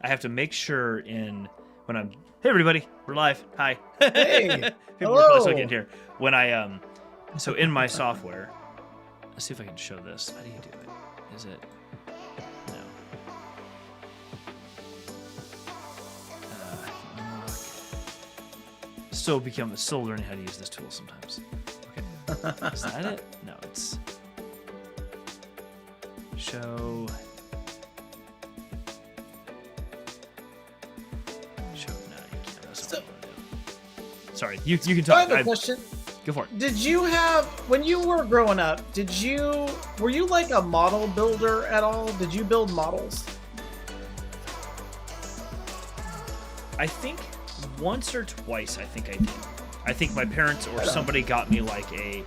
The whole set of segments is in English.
I have to make sure when I'm, hey everybody, we're live. Hi. Hey. People Hello. are probably still getting here. When I so in my software, let's see if I can show this. How do you do it? Is it no? Still learning how to use this tool sometimes. Okay, is that it? No, it's show. No, you can't. That's not what I do. Sorry, you can talk. I have a question. Go for it. Did you have, when you were growing up, were you like a model builder at all? Did you build models? I think once or twice, I think I did. I think my parents or somebody got me like a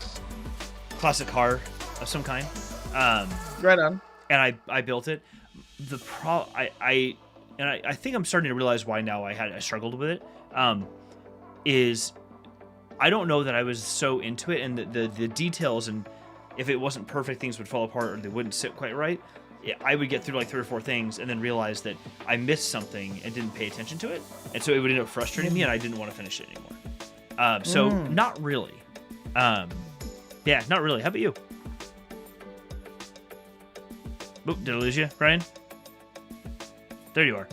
classic car of some kind. Right on. And I built it. I think I'm starting to realize why now I struggled with it. Is I don't know that I was so into it, and the details, and if it wasn't perfect, things would fall apart or they wouldn't sit quite right. I would get through like 3 or 4 things and then realize that I missed something and didn't pay attention to it, and so it would end up frustrating me, and I didn't want to finish it anymore. So not really. Yeah, not really. How about you? Oh, did I lose you, Brian? There you are.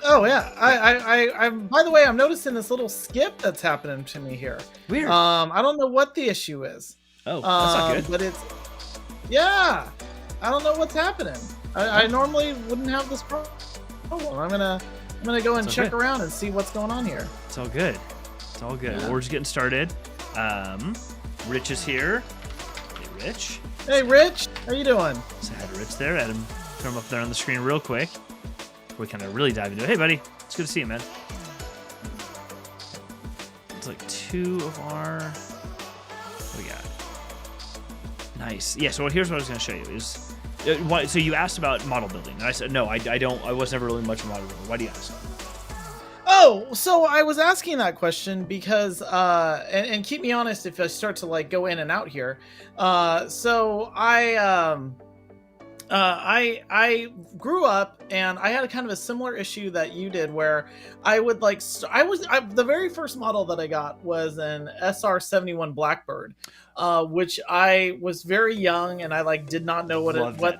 Oh yeah. I by the way, I'm noticing this little skip that's happening to me here. Weird. I don't know what the issue is. Oh, that's not good. But yeah. I don't know what's happening. I normally wouldn't have this problem. I'm gonna go and check around and see what's going on here. It's all good. It's all good. Yeah. Well, we're just getting started. Rich is here. Hey, Rich. Hey, Rich. How you doing? So I had Rich there. I had him throw him up there on the screen real quick. We kind of really dive into it. Hey, buddy. It's good to see you, man. It's like 2 of our... What do we got? Nice. Yeah, so here's what I was going to show you. So you asked about model building. And I said, no, I don't. I was never really much of a model builder. Why do you ask? Oh, so I was asking that question because, and keep me honest if I start to like go in and out here. So I grew up and I had a kind of a similar issue that you did, where I would like the very first model that I got was an SR-71 Blackbird, which I was very young and I like did not know what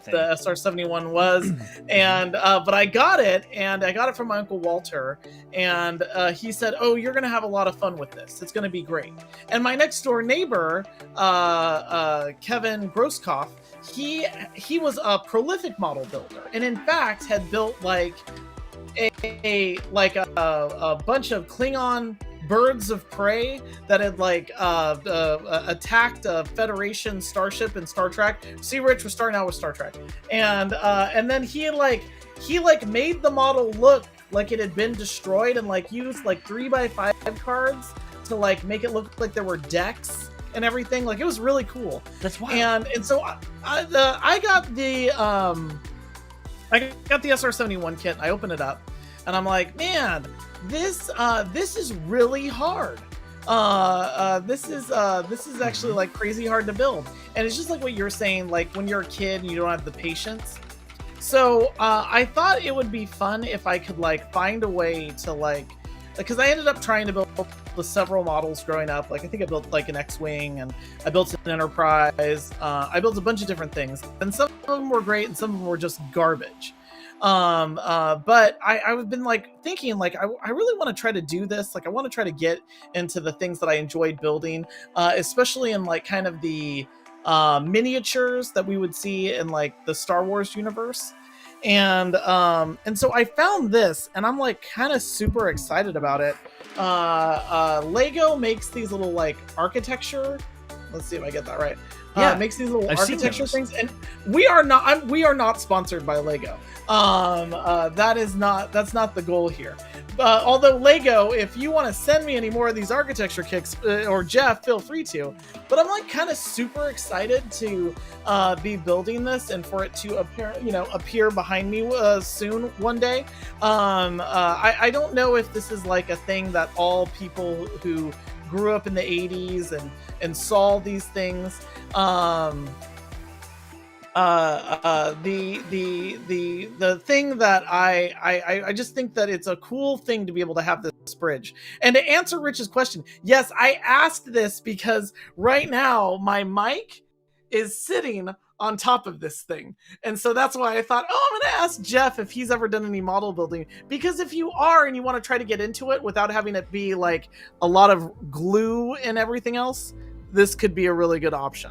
the SR-71 was, and but I got it, and I got it from my Uncle Walter, and he said, "Oh, you're gonna have a lot of fun with this. It's gonna be great." And my next door neighbor, Kevin Grosskopf, he was a prolific model builder, and in fact had built like a bunch of Klingon birds of prey that had like attacked a Federation starship in Star Trek. See, Rich, we're starting out with Star Trek, and then he made the model look like it had been destroyed, and like used like 3x5 cards to like make it look like there were decks and everything. Like, it was really cool. That's wild. And so I got the SR-71 kit. I opened it up, and I'm like, man, this is really hard. This is actually like crazy hard to build, and it's just like what you're saying. Like when you're a kid and you don't have the patience. So I thought it would be fun if I could like find a way to like, because I ended up trying to build several models growing up. Like I think I built like an X-Wing, and I built an Enterprise. I built a bunch of different things, and some of them were great and some of them were just garbage. But I've been like thinking like I really want to try to do this. Like I want to try to get into the things that I enjoyed building, especially in like kind of the miniatures that we would see in like the Star Wars universe. And so I found this, and I'm like kind of super excited about it. Lego makes these little like architecture. Let's see if I get that right. Yeah, makes these little architecture things, and we are not sponsored by Lego. That's not the goal here. Although Lego, if you want to send me any more of these architecture kits, or Jeff, feel free to. But I'm like kind of super excited to be building this, and for it to appear behind me soon one day. I don't know if this is like a thing that all people who grew up in the 80s and saw these things The thing that I just think that it's a cool thing to be able to have this bridge. And to answer Rich's question, yes, I asked this because right now my mic is sitting on top of this thing, and so that's why I thought, oh, I'm gonna ask Jeff if he's ever done any model building, because if you are and you want to try to get into it without having it be like a lot of glue and everything else, this could be a really good option.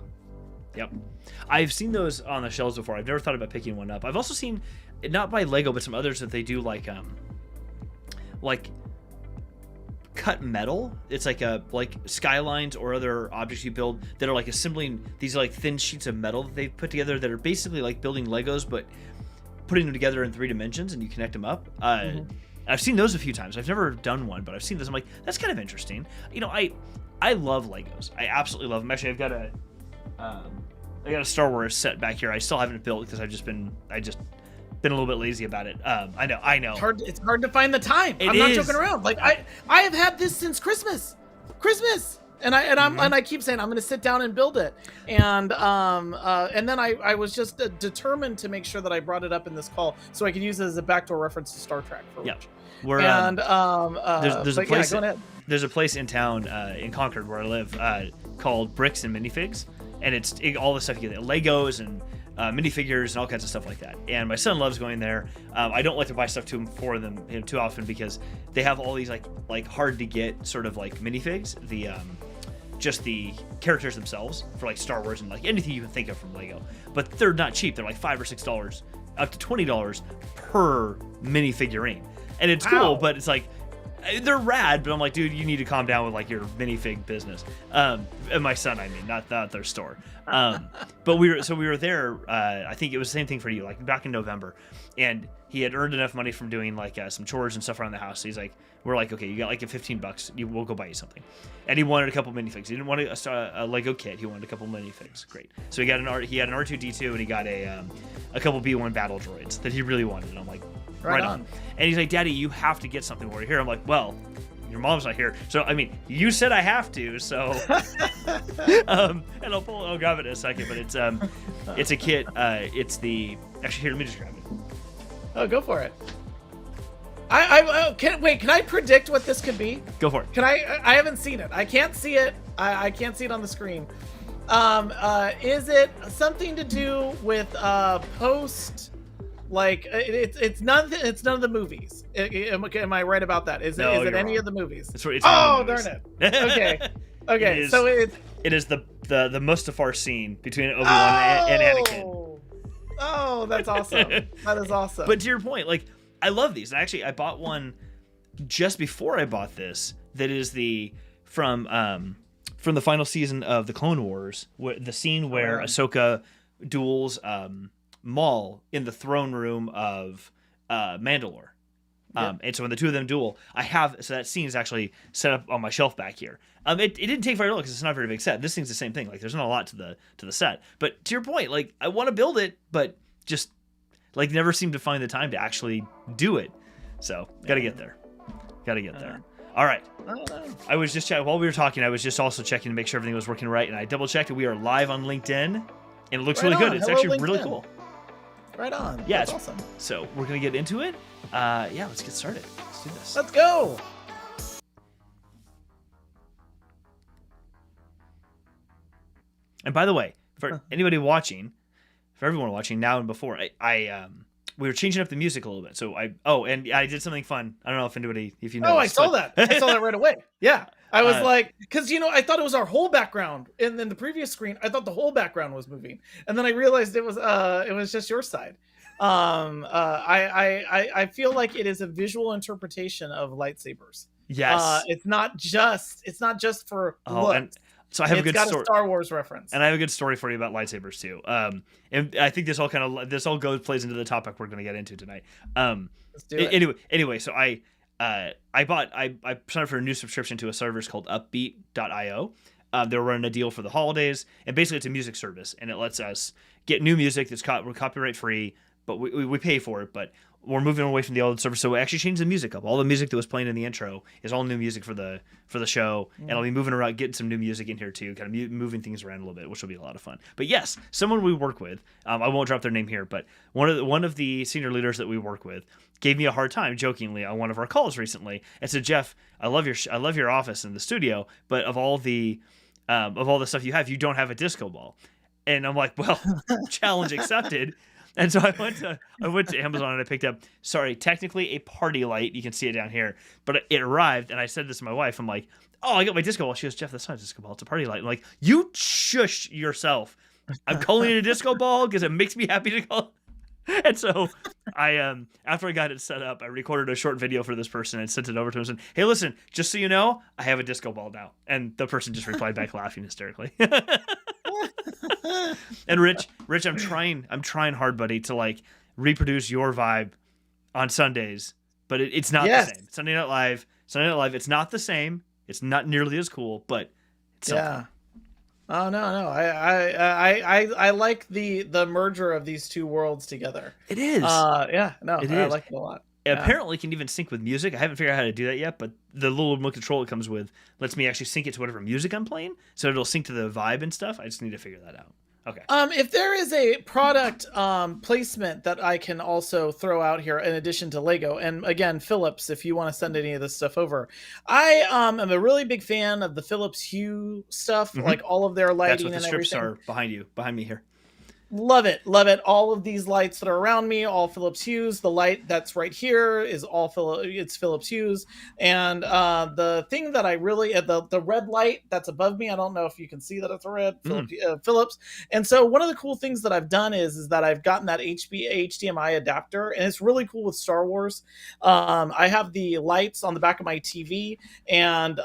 Yep. I've seen those on the shelves before. I've never thought about picking one up. I've also seen, not by Lego, but some others that they do like cut metal. It's like skylines or other objects you build that are like assembling these like thin sheets of metal that they've put together that are basically like building Legos, but putting them together in 3 dimensions and you connect them up. I've seen those a few times. I've never done one, but I've seen this. I'm like, that's kind of interesting. You know, I love Legos. I absolutely love them. Actually, I got a Star Wars set back here. I still haven't built because I've just been a little bit lazy about it. I know. It's hard to find the time. I'm not joking around. Like I have had this since Christmas, and I keep saying I'm going to sit down and build it. And then I was just determined to make sure that I brought it up in this call so I could use it as a backdoor reference to Star Trek. There's a place in town in Concord where I live called Bricks and Minifigs. And it's all the stuff you get, Legos and minifigures and all kinds of stuff like that. And my son loves going there. I don't like to buy stuff for them too often because they have all these like hard to get sort of like minifigs. Just the characters themselves for like Star Wars and like anything you can think of from Lego. But they're not cheap. They're like $5 or $6, up to $20 per minifigurine. And it's cool, but it's like, they're rad, but I'm like, dude, you need to calm down with like your minifig business. And my son, I mean, not their store. But we were there. I think it was the same thing for you, like back in November, and he had earned enough money from doing like some chores and stuff around the house. So he's like, we're like, okay, you got like $15. We'll go buy you something. And he wanted a couple minifigs. He didn't want a Lego kit. He wanted a couple minifigs. Great. So he had an R2D2 and he got a couple B1 battle droids that he really wanted. And I'm like, right on. And he's like, Daddy, you have to get something while you're here. I'm like, well, your mom's not here. So, I mean, you said I have to, so. And I'll grab it in a second, but it's a kit. Actually, here, let me just grab it. Oh, go for it. Can I predict what this could be? Go for it. I haven't seen it. I can't see it. I can't see it on the screen. Is it something to do with post? Like it's none of the movies. Am I right about that? Is it any of the movies? It's darn it. Okay. So it is the Mustafar scene between Obi-Wan and Anakin. Oh, that's awesome. That is awesome. But to your point, like I love these. Actually, I bought one just before I bought this. That is from the final season of the Clone Wars, the scene where Ahsoka duels Maul in the throne room of Mandalore. And so when the two of them duel, so that scene is actually set up on my shelf back here. It didn't take very long because it's not a very big set. This thing's the same thing. Like there's not a lot to the set. But to your point, like I want to build it, but just like never seem to find the time to actually do it. So gotta get there. All right. I was just checking while we were talking. I was just also checking to make sure everything was working right, and I double checked. We are live on LinkedIn, and it looks really good. It's actually LinkedIn. Really cool. Right on. Yeah, that's awesome. So we're gonna get into it. Let's get started. Let's do this. Let's go. And by the way, for anybody watching, for everyone watching now and before, we were changing up the music a little bit. So I did something fun. I don't know if you know. Oh, I saw that. I saw that right away. Yeah. I was like, because I thought it was our whole background, and then the previous screen, I thought the whole background was moving, and then I realized it was just your side. I feel like it is a visual interpretation of lightsabers. Yes, it's not just for looks. So I have a good story. It's got a Star Wars reference, and I have a good story for you about lightsabers too. And I think this all plays into the topic we're going to get into tonight. Let's do it. Anyway, so I signed up for a new subscription to a service called Uppbeat.io. They were running a deal for the holidays, and basically it's a music service, and it lets us get new music that's copyright free, but we pay for it. But we're moving away from the old server, so we actually changed the music up. All the music that was playing in the intro is all new music for the show, and I'll be moving around, getting some new music in here too, kind of moving things around a little bit, which will be a lot of fun. But yes, someone we work with, I won't drop their name here, but one of the senior leaders that we work with gave me a hard time jokingly on one of our calls recently and said, Jeff, I love your office and the studio, but of all the stuff you have, you don't have a disco ball. And I'm like, well, challenge accepted. And so I went to Amazon and I picked up, sorry, technically a party light. You can see it down here, but it arrived. And I said this to my wife. I'm like, oh, I got my disco ball. She goes, Jeff, that's not a disco ball. It's a party light. I'm like, you shush yourself. I'm calling it a disco ball because it makes me happy to call. And so I, after I got it set up, I recorded a short video for this person and sent it over to him and said, hey, listen, just so you know, I have a disco ball now. And the person just replied back laughing hysterically. And Rich, I'm trying hard, buddy, to like reproduce your vibe on Sundays, but it's not the same. Sunday Night Live, it's not the same. It's not nearly as cool, but it's something. Yeah. Oh no. I like the merger of these two worlds together. It is. I like it a lot. It apparently can even sync with music. I haven't figured out how to do that yet, but the little remote control it comes with lets me actually sync it to whatever music I'm playing, so it'll sync to the vibe and stuff. I just need to figure that out. Okay. If there is a product placement that I can also throw out here in addition to Lego, and again, Philips, if you want to send any of this stuff over, I am a really big fan of the Philips Hue stuff, like all of their lighting and everything. That's what the strips are behind me here. Love it. All of these lights that are around me, all Philips Hues. The light that's right here is it's Philips Hues. And the thing that I really, the red light that's above me, I don't know if you can see that it's a red Philips. And so one of the cool things that I've done is that I've gotten that HDMI adapter, and it's really cool with Star Wars. I have the lights on the back of my TV, and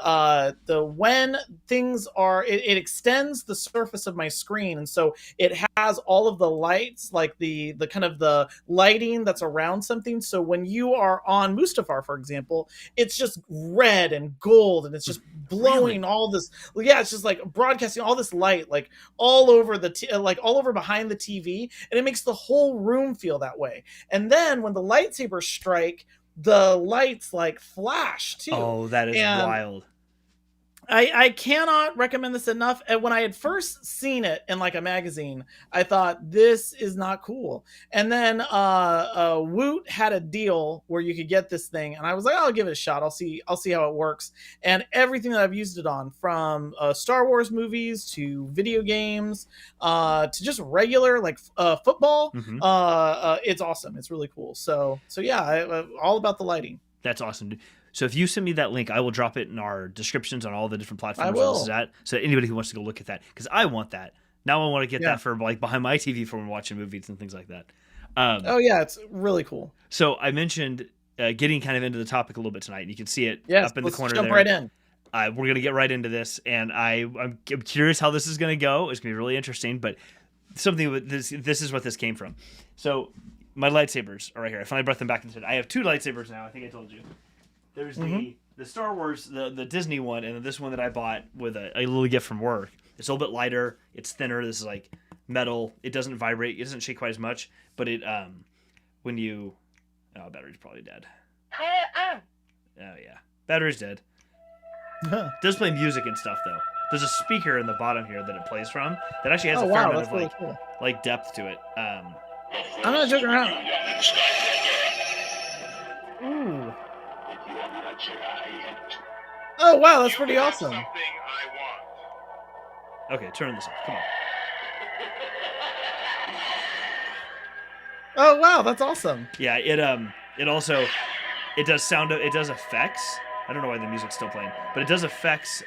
when things are, it extends the surface of my screen, and so it has all of the lights, like the kind of the lighting that's around something. So when you are on Mustafar, for example, it's just red and gold, and it's just blowing all this. Yeah, it's just like broadcasting all this light, like all over all over behind the TV, and it makes the whole room feel that way. And then when the lightsabers strike, the lights like flash too. Oh, that is wild. I cannot recommend this enough. And when I had first seen it in like a magazine, I thought this is not cool. And then Woot had a deal where you could get this thing, and I was like, I'll give it a shot. I'll see how it works. And everything that I've used it on, from Star Wars movies to video games to just regular like football, it's awesome. It's really cool. So yeah, all about the lighting. That's awesome, dude. So if you send me that link, I will drop it in our descriptions on all the different platforms. I will. This is at, so anybody who wants to go look at that, because I want that. Now I want to get that for like behind my TV for when watching movies and things like that. It's really cool. So I mentioned getting kind of into the topic a little bit tonight, and you can see it up in the corner jump there. Right in. We're going to get right into this, and I'm curious how this is going to go. It's going to be really interesting, but something with this is what this came from. So my lightsabers are right here. I finally brought them back into it. I have two lightsabers now. I think I told you. There's the Star Wars, the Disney one, and then this one that I bought with a little gift from work. It's a little bit lighter. It's thinner. This is like metal. It doesn't vibrate. It doesn't shake quite as much. But it when you... Oh, battery's probably dead. Oh, yeah. Battery's dead. It does play music and stuff, though. There's a speaker in the bottom here that it plays from that actually has a fair amount of really cool. Like depth to it. I'm not joking around. Ooh. Oh wow, that's pretty awesome. Okay, turn this off. Come on. Oh wow, that's awesome. Yeah, it also it does effects. I don't know why the music's still playing, but it does effects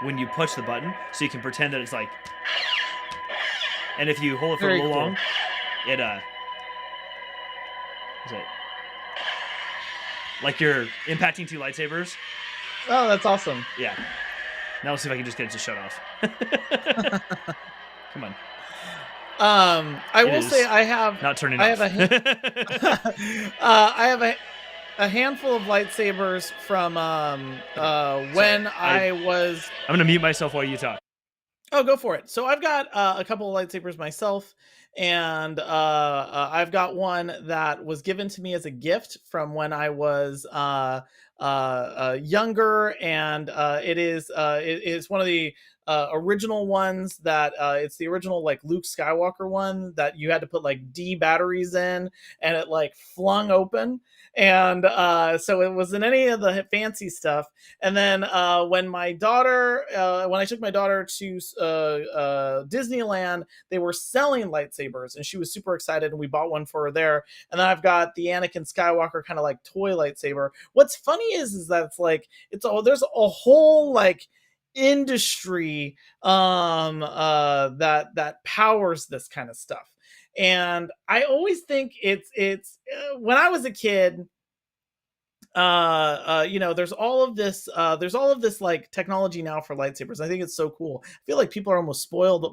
when you push the button, so you can pretend that it's like. And if you hold it for a little long, it is it like you're impacting two lightsabers. Oh, that's awesome. Yeah. Now let's see if I can just get it to shut off. Come on. I will say I have not turning I off. I have a handful of lightsabers from when I was. I'm gonna mute myself while you talk. Oh, go for it. So I've got a couple of lightsabers myself, and I've got one that was given to me as a gift from when I was younger, and it is one of the original ones that it's the original like Luke Skywalker one that you had to put like D batteries in, and it like flung open. And so it wasn't any of the fancy stuff. And then when I took my daughter to Disneyland, they were selling lightsabers, and she was super excited, and we bought one for her there. And then I've got the Anakin Skywalker kind of like toy lightsaber. What's funny is that there's a whole like industry that powers this kind of stuff. And I always think it's when I was a kid, there's all of this like technology now for lightsabers. I think it's so cool. I feel like people are almost spoiled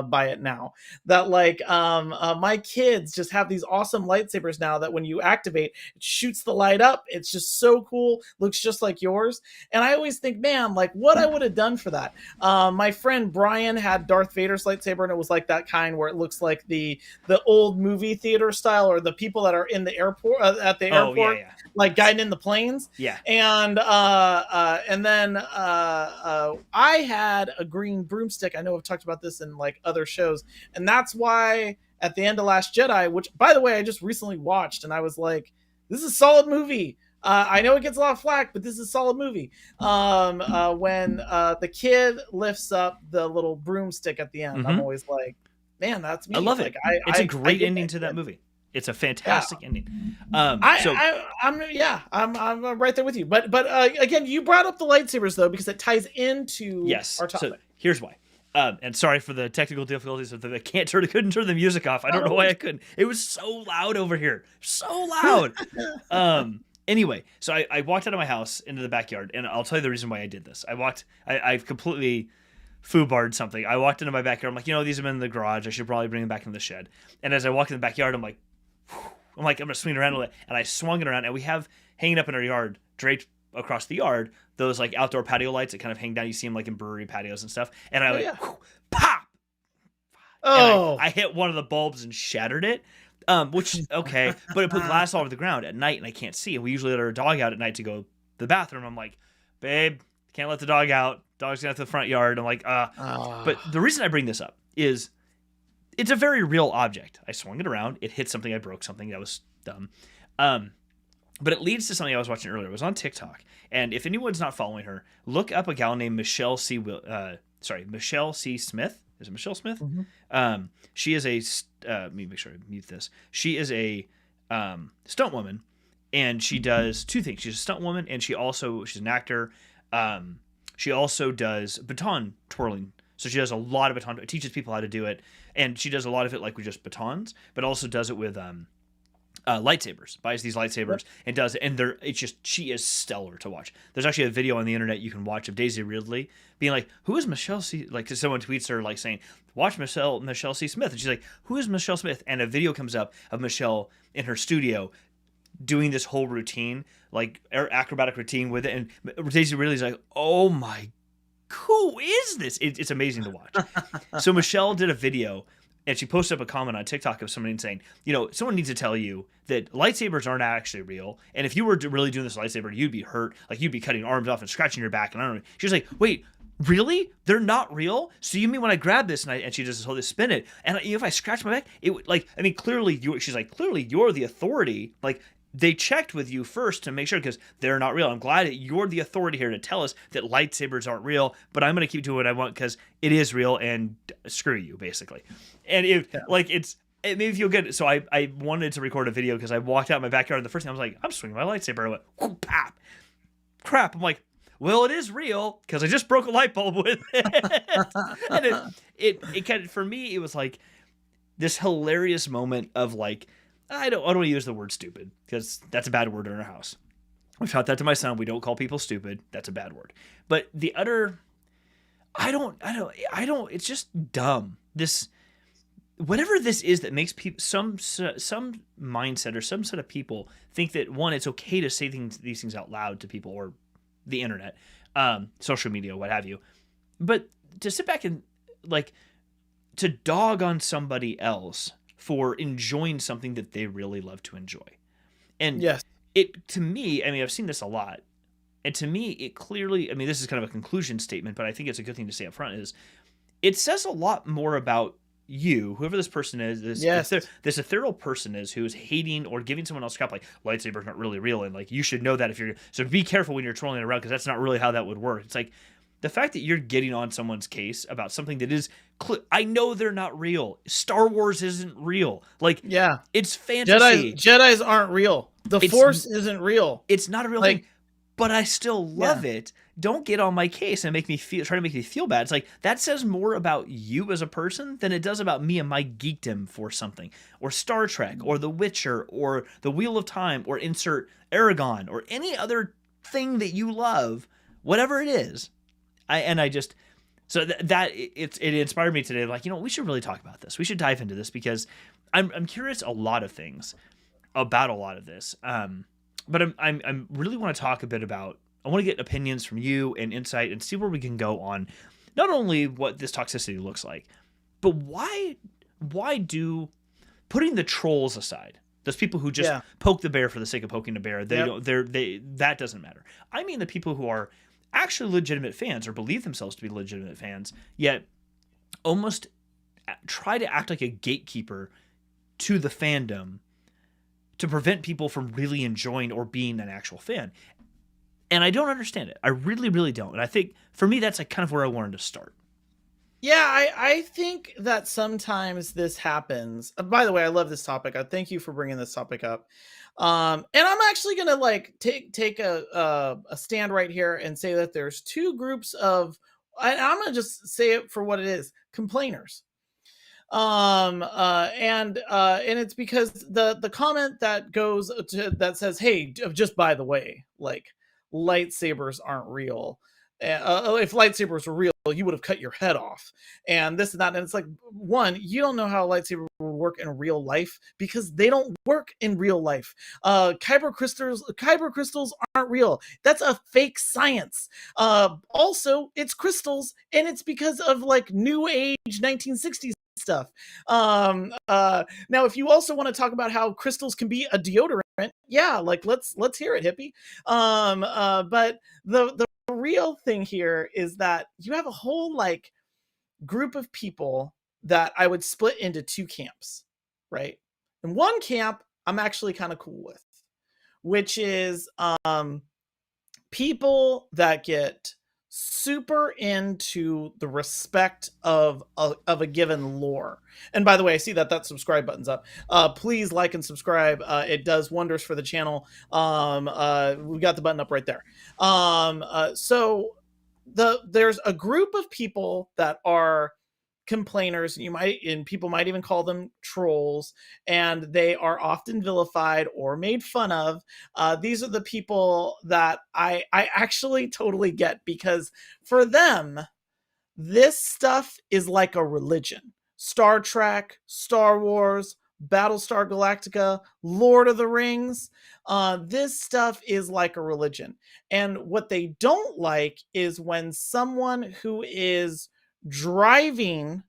by it now, that like my kids just have these awesome lightsabers now that when you activate, it shoots the light up. It's just so cool, looks just like yours. And I always think, man, like what I would have done for that. My friend Brian had Darth Vader's lightsaber, and it was like that kind where it looks like the old movie theater style, or the people that are in the airport at the airport, like guiding in the planes. Yeah. And then I had a green broomstick. I know I've talked about this in like other shows, and that's why at the end of Last Jedi, which by the way I just recently watched, and I was like, this is a solid movie. I know it gets a lot of flack, but this is a solid movie. When the kid lifts up the little broomstick at the end, I'm always like, man, that's me. I love it. Like, it's a great ending to that movie. It's a fantastic ending. I'm right there with you. But again, you brought up the lightsabers though, because it ties into our topic. So here's why. And sorry for the technical difficulties of I couldn't turn the music off. I don't know why I couldn't. It was so loud over here. So loud. Anyway, so I walked out of my house into the backyard, and I'll tell you the reason why I did this. I've completely foobarred something. I walked into my backyard. I'm like, these have been in the garage. I should probably bring them back into the shed. And as I walked in the backyard, I'm like, I'm going to swing it around a little, and I swung it around, and we have hanging up in our yard, draped across the yard, those like outdoor patio lights that kind of hang down. You see them like in brewery patios and stuff. And I pop! Oh! I hit one of the bulbs and shattered it. Which, okay, but it put glass all over the ground at night, and I can't see. And we usually let our dog out at night to go to the bathroom. I'm like, babe, can't let the dog out. Dog's going to the front yard. I'm like, But the reason I bring this up is it's a very real object. I swung it around. It hit something. I broke something. That was dumb. But it leads to something I was watching earlier. It was on TikTok. And if anyone's not following her, look up a gal named Michelle C. Smith. Is it Michelle Smith? Mm-hmm. She is a, let me make sure I mute this. She is a stunt woman, and she does two things. She's a stunt woman, and she's an actor. She also does baton twirling. So she does a lot of baton, teaches people how to do it. And she does a lot of it like with just batons, but also does it with lightsabers, buys these lightsabers and does it. And she is stellar to watch. There's actually a video on the internet you can watch of Daisy Ridley being like, who is Michelle C? Like, cause someone tweets her like saying, watch Michelle C. Smith. And she's like, who is Michelle Smith? And a video comes up of Michelle in her studio doing this whole routine, like acrobatic routine with it. And Daisy Ridley's like, oh my, who is this? It's amazing to watch. So Michelle did a video, and she posted up a comment on TikTok of somebody saying, someone needs to tell you that lightsabers aren't actually real. And if you were really doing this lightsaber, you'd be hurt. Like, you'd be cutting arms off and scratching your back. And I don't know. She was like, wait, really? They're not real? So you mean when I grab this and she does this whole spin it, and if I scratch my back, it would clearly she's like, clearly you're the authority. Like, they checked with you first to make sure, because they're not real. I'm glad that you're the authority here to tell us that lightsabers aren't real, but I'm going to keep doing what I want because it is real, and screw you, basically. And it made me feel good. So I wanted to record a video because I walked out in my backyard, and the first thing I was like, I'm swinging my lightsaber. I went, whoop, pop. Crap. I'm like, well, it is real because I just broke a light bulb with it. And it kind of, for me, it was like this hilarious moment of like, I don't want to use the word stupid because that's a bad word in our house. I've taught that to my son. We don't call people stupid. That's a bad word. But the other, I don't, it's just dumb. This, whatever this is that makes people, some mindset or some set of people think that, one, it's okay to say these things out loud to people, or the internet, social media, what have you. But to sit back and like to dog on somebody else for enjoying something that they really love to enjoy. And Yes. it, to me, I mean, I've seen this a lot. And to me, it clearly, I mean, this is kind of a conclusion statement, but I think it's a good thing to say up front is it says a lot more about you, whoever this person is, Yes. this ethereal person is who is hating or giving someone else crap like lightsabers aren't really real. And like, you should know that if you're, so be careful when you're trolling around because that's not really how that would work. It's like the fact that you're getting on someone's case about something that is, I know they're not real. Star Wars isn't real. Like, Yeah. it's fantasy. Jedis aren't real. The Force isn't real. It's not a real thing, but I still love it. Don't get on my case and make me try to make me feel bad. It's like that says more about you as a person than it does about me and my geekdom for something, or Star Trek, or The Witcher, or The Wheel of Time, or insert Aragon, or any other thing that you love, whatever it is. It inspired me today. Like, we should really talk about this. We should dive into this because I'm curious a lot of things about a lot of this. But I'm really want to talk a bit about. I want to get opinions from you and insight and see where we can go on not only what this toxicity looks like, but why do, putting the trolls aside, those people who just poke the bear for the sake of poking the bear, that doesn't matter. I mean the people who are actually legitimate fans or believe themselves to be legitimate fans, yet almost try to act like a gatekeeper to the fandom to prevent people from really enjoying or being an actual fan. And I don't understand it. I really, really don't. And I think for me, that's like kind of where I wanted to start. Yeah, I think that sometimes this happens. By the way, I love this topic. I thank you for bringing this topic up. And I'm actually gonna like take a stand right here and say that there's two groups of. I'm gonna just say it for what it is: complainers. And it's because the comment that goes to that says, hey, just by the way, like lightsabers aren't real. If lightsabers were real, you would have cut your head off, and this and that. And it's like, one, you don't know how a lightsaber would work in real life because they don't work in real life. Kyber crystals aren't real. That's a fake science. Also, it's crystals, and it's because of like new age 1960s stuff. Now, if you also want to talk about how crystals can be a deodorant, yeah, like let's hear it, hippie. But the real thing here is that you have a whole like group of people that I would split into two camps, right? And one camp I'm actually kind of cool with, which is people that get super into the respect of a given lore. And by the way, I see that subscribe button's up. Please like and subscribe. It does wonders for the channel. We got the button up right there. So there's a group of people that are complainers, and people might even call them trolls, and they are often vilified or made fun of. These are the people that I actually totally get, because for them, this stuff is like a religion. Star Trek, Star Wars, Battlestar Galactica, Lord of the Rings. This stuff is like a religion. And what they don't like is when someone who is driving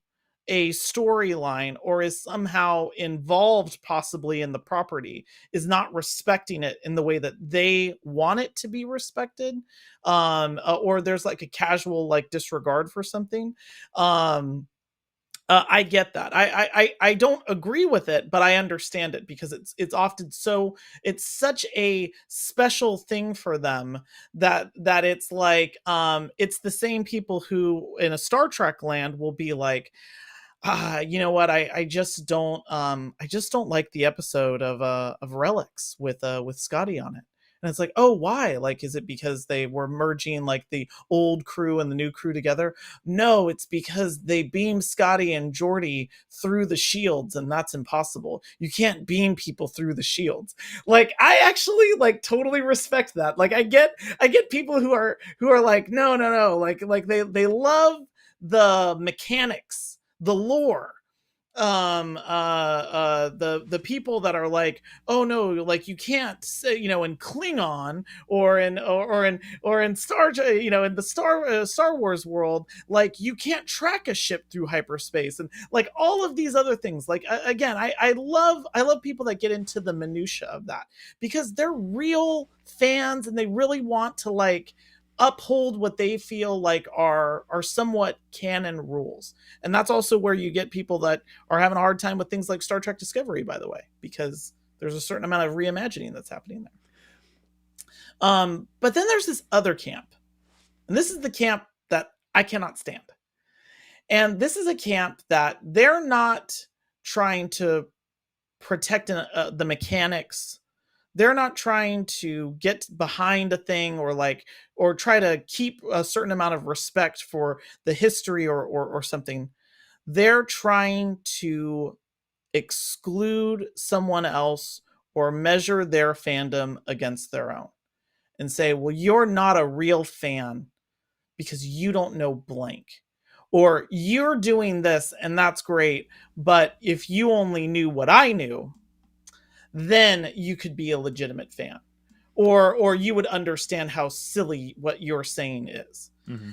a storyline or is somehow involved possibly in the property is not respecting it in the way that they want it to be respected, or there's like a casual like disregard for something. I get that. I don't agree with it, but I understand it because it's often it's such a special thing for them that it's like it's the same people who in a Star Trek land will be like, you know what? I just don't like the episode of Relics with Scotty on it. And it's like, oh, why? Like, is it because they were merging like the old crew and the new crew together? No, it's because they beamed Scotty and Geordi through the shields, and that's impossible. You can't beam people through the shields. Like, I actually like totally respect that. Like, I get people who are like, no, like they love the mechanics, the lore. the people that are like, oh no, like you can't say, in Klingon or in in the Star Wars world, like you can't track a ship through hyperspace, and like all of these other things. Like again, I love people that get into the minutia of that, because they're real fans and they really want to like uphold what they feel like are somewhat canon rules. And that's also where you get people that are having a hard time with things like Star Trek Discovery, by the way, because there's a certain amount of reimagining that's happening there. But then there's this other camp, and this is the camp that I cannot stand. And this is a camp that they're not trying to protect the mechanics. They're not trying to get behind a thing or try to keep a certain amount of respect for the history or something. They're trying to exclude someone else or measure their fandom against their own and say, well, you're not a real fan because you don't know blank. Or you're doing this and that's great, but if you only knew what I knew, then you could be a legitimate fan. Or you would understand how silly what you're saying is. Mm-hmm.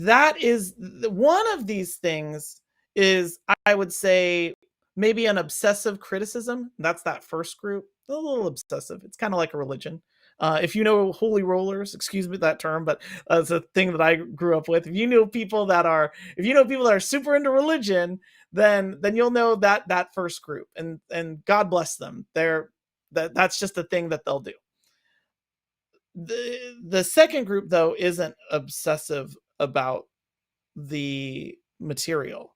That is one of these things is, I would say, maybe an obsessive criticism. That's that first group. A little obsessive. It's kind of like a religion. If you know holy rollers, excuse me that term, but it's a thing that I grew up with. If you know people that are super into religion, then you'll know that first group, and God bless them. That's just a thing that they'll do. The second group, though, isn't obsessive about the material.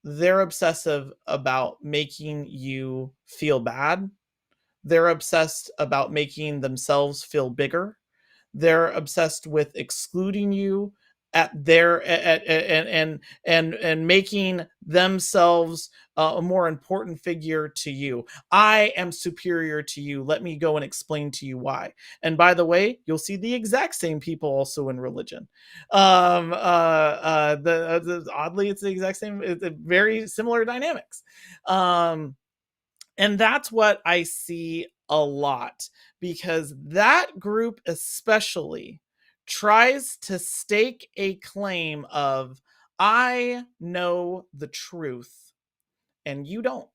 They're obsessive about making you feel bad. They're obsessed about making themselves feel bigger. They're obsessed with excluding you at their and making themselves a more important figure to you. I am superior to you. Let me go and explain to you why. And by the way, you'll see the exact same people also in religion. Oddly, it's the exact same. It's a very similar dynamics. And that's what I see a lot, because that group especially tries to stake a claim of, I know the truth and you don't.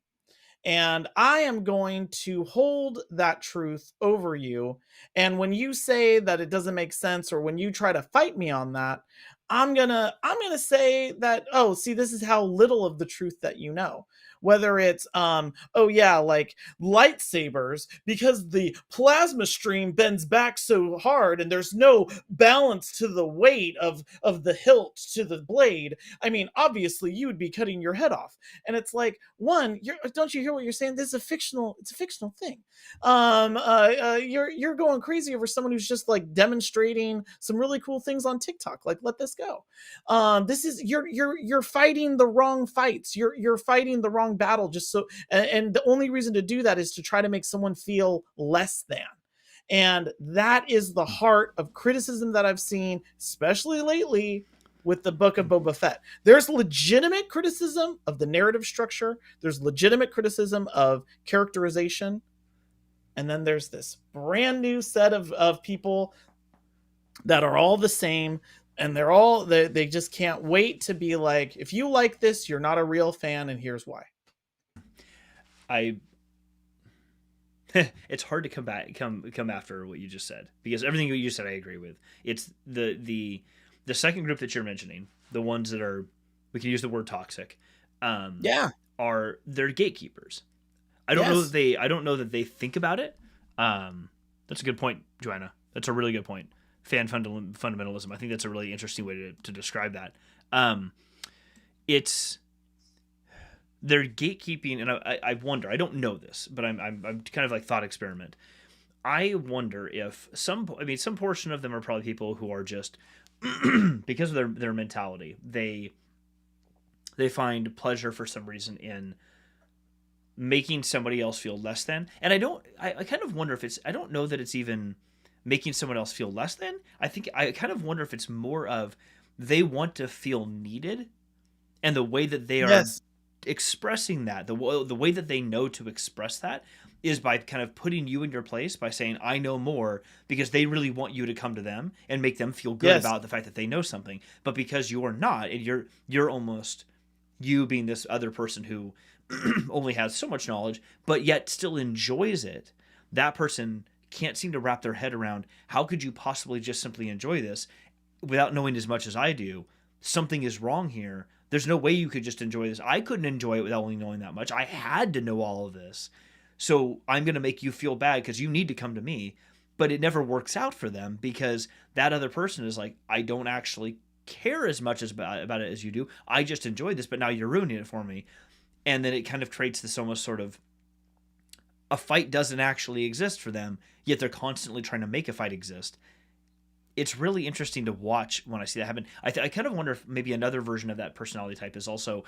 And I am going to hold that truth over you. And when you say that it doesn't make sense, or when you try to fight me on that, I'm gonna say that, oh, see, this is how little of the truth that you know. Whether it's oh yeah, like lightsabers, because the plasma stream bends back so hard and there's no balance to the weight of the hilt to the blade. I mean, obviously you would be cutting your head off. And it's like, one, don't you hear what you're saying? This is it's a fictional thing. You're going crazy over someone who's just like demonstrating some really cool things on TikTok. Like, let this go. This is you're fighting the wrong fights. You're fighting the wrong battle. Just so, and the only reason to do that is to try to make someone feel less than. And that is the heart of criticism that I've seen, especially lately, with the book of Boba Fett. There's legitimate criticism of the narrative structure. There's legitimate criticism of characterization. And then there's this brand new set of people that are all the same. And they just can't wait to be like, if you like this, you're not a real fan, and here's why. It's hard to come after what you just said, because everything you just said I agree with. It's the second group that you're mentioning, the ones that are, we can use the word toxic, Yeah. they're gatekeepers. I don't know that they think about it. That's a good point, Joanna. That's a really good point. Fundamentalism. I think that's a really interesting way to describe that. It's they're gatekeeping, and I wonder. I don't know this, but I'm kind of like thought experiment. I wonder if some portion of them are probably people who are just because of their mentality, they find pleasure for some reason in making somebody else feel less than. And I kind of wonder if it's, I don't know that it's even making someone else feel less than. I kind of wonder if it's more of they want to feel needed, and the way that they are Yes. expressing that, the way that they know to express that is by kind of putting you in your place by saying, I know more, because they really want you to come to them and make them feel good Yes. about the fact that they know something. But because you are not, and you're almost, you being this other person who only has so much knowledge, but yet still enjoys it, that person can't seem to wrap their head around, how could you possibly just simply enjoy this without knowing as much as I do? Something is wrong here. There's no way you could just enjoy this. I couldn't enjoy it without only knowing that much. I had to know all of this. So I'm going to make you feel bad because you need to come to me. But it never works out for them because that other person is like, I don't actually care as much about it as you do. I just enjoyed this, but now you're ruining it for me. And then it kind of creates this almost sort of, a fight doesn't actually exist for them, yet they're constantly trying to make a fight exist. It's really interesting to watch when I see that happen. I kind of wonder if maybe another version of that personality type is also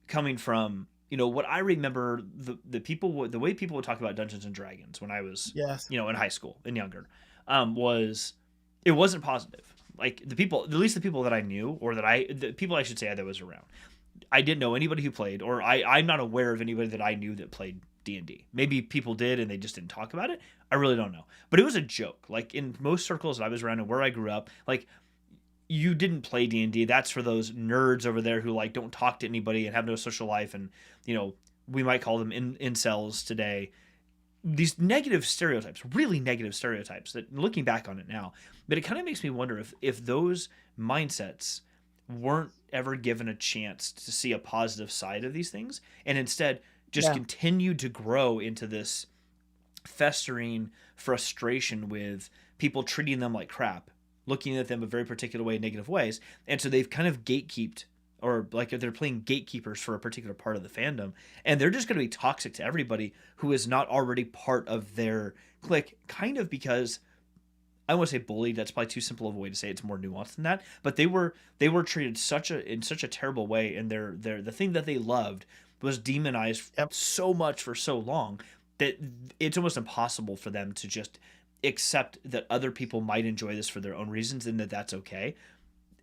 coming from, what I remember, the way people would talk about Dungeons and Dragons when I was, Yes. in high school and younger, was, it wasn't positive. Like the people, at least the people that I knew, or the people I should say that was around, I didn't know anybody who played, or I'm not aware of anybody that I knew that played D&D. Maybe people did and they just didn't talk about it. I really don't know. But it was a joke. Like in most circles that I was around and where I grew up, like you didn't play D&D. That's for those nerds over there who like don't talk to anybody and have no social life, and we might call them incels today. These negative stereotypes, really negative stereotypes that looking back on it now, but it kind of makes me wonder if those mindsets weren't ever given a chance to see a positive side of these things, and instead just continued to grow into this festering frustration with people treating them like crap, looking at them a very particular way in negative ways. And so they've kind of gatekeeped, or like they're playing gatekeepers for a particular part of the fandom, and they're just going to be toxic to everybody who is not already part of their clique, kind of because I don't want to say bullied. That's probably too simple of a way to say it. It's more nuanced than that. But they were treated in such a terrible way, and the thing that they loved was demonized so much for so long that it's almost impossible for them to just accept that other people might enjoy this for their own reasons and that that's okay.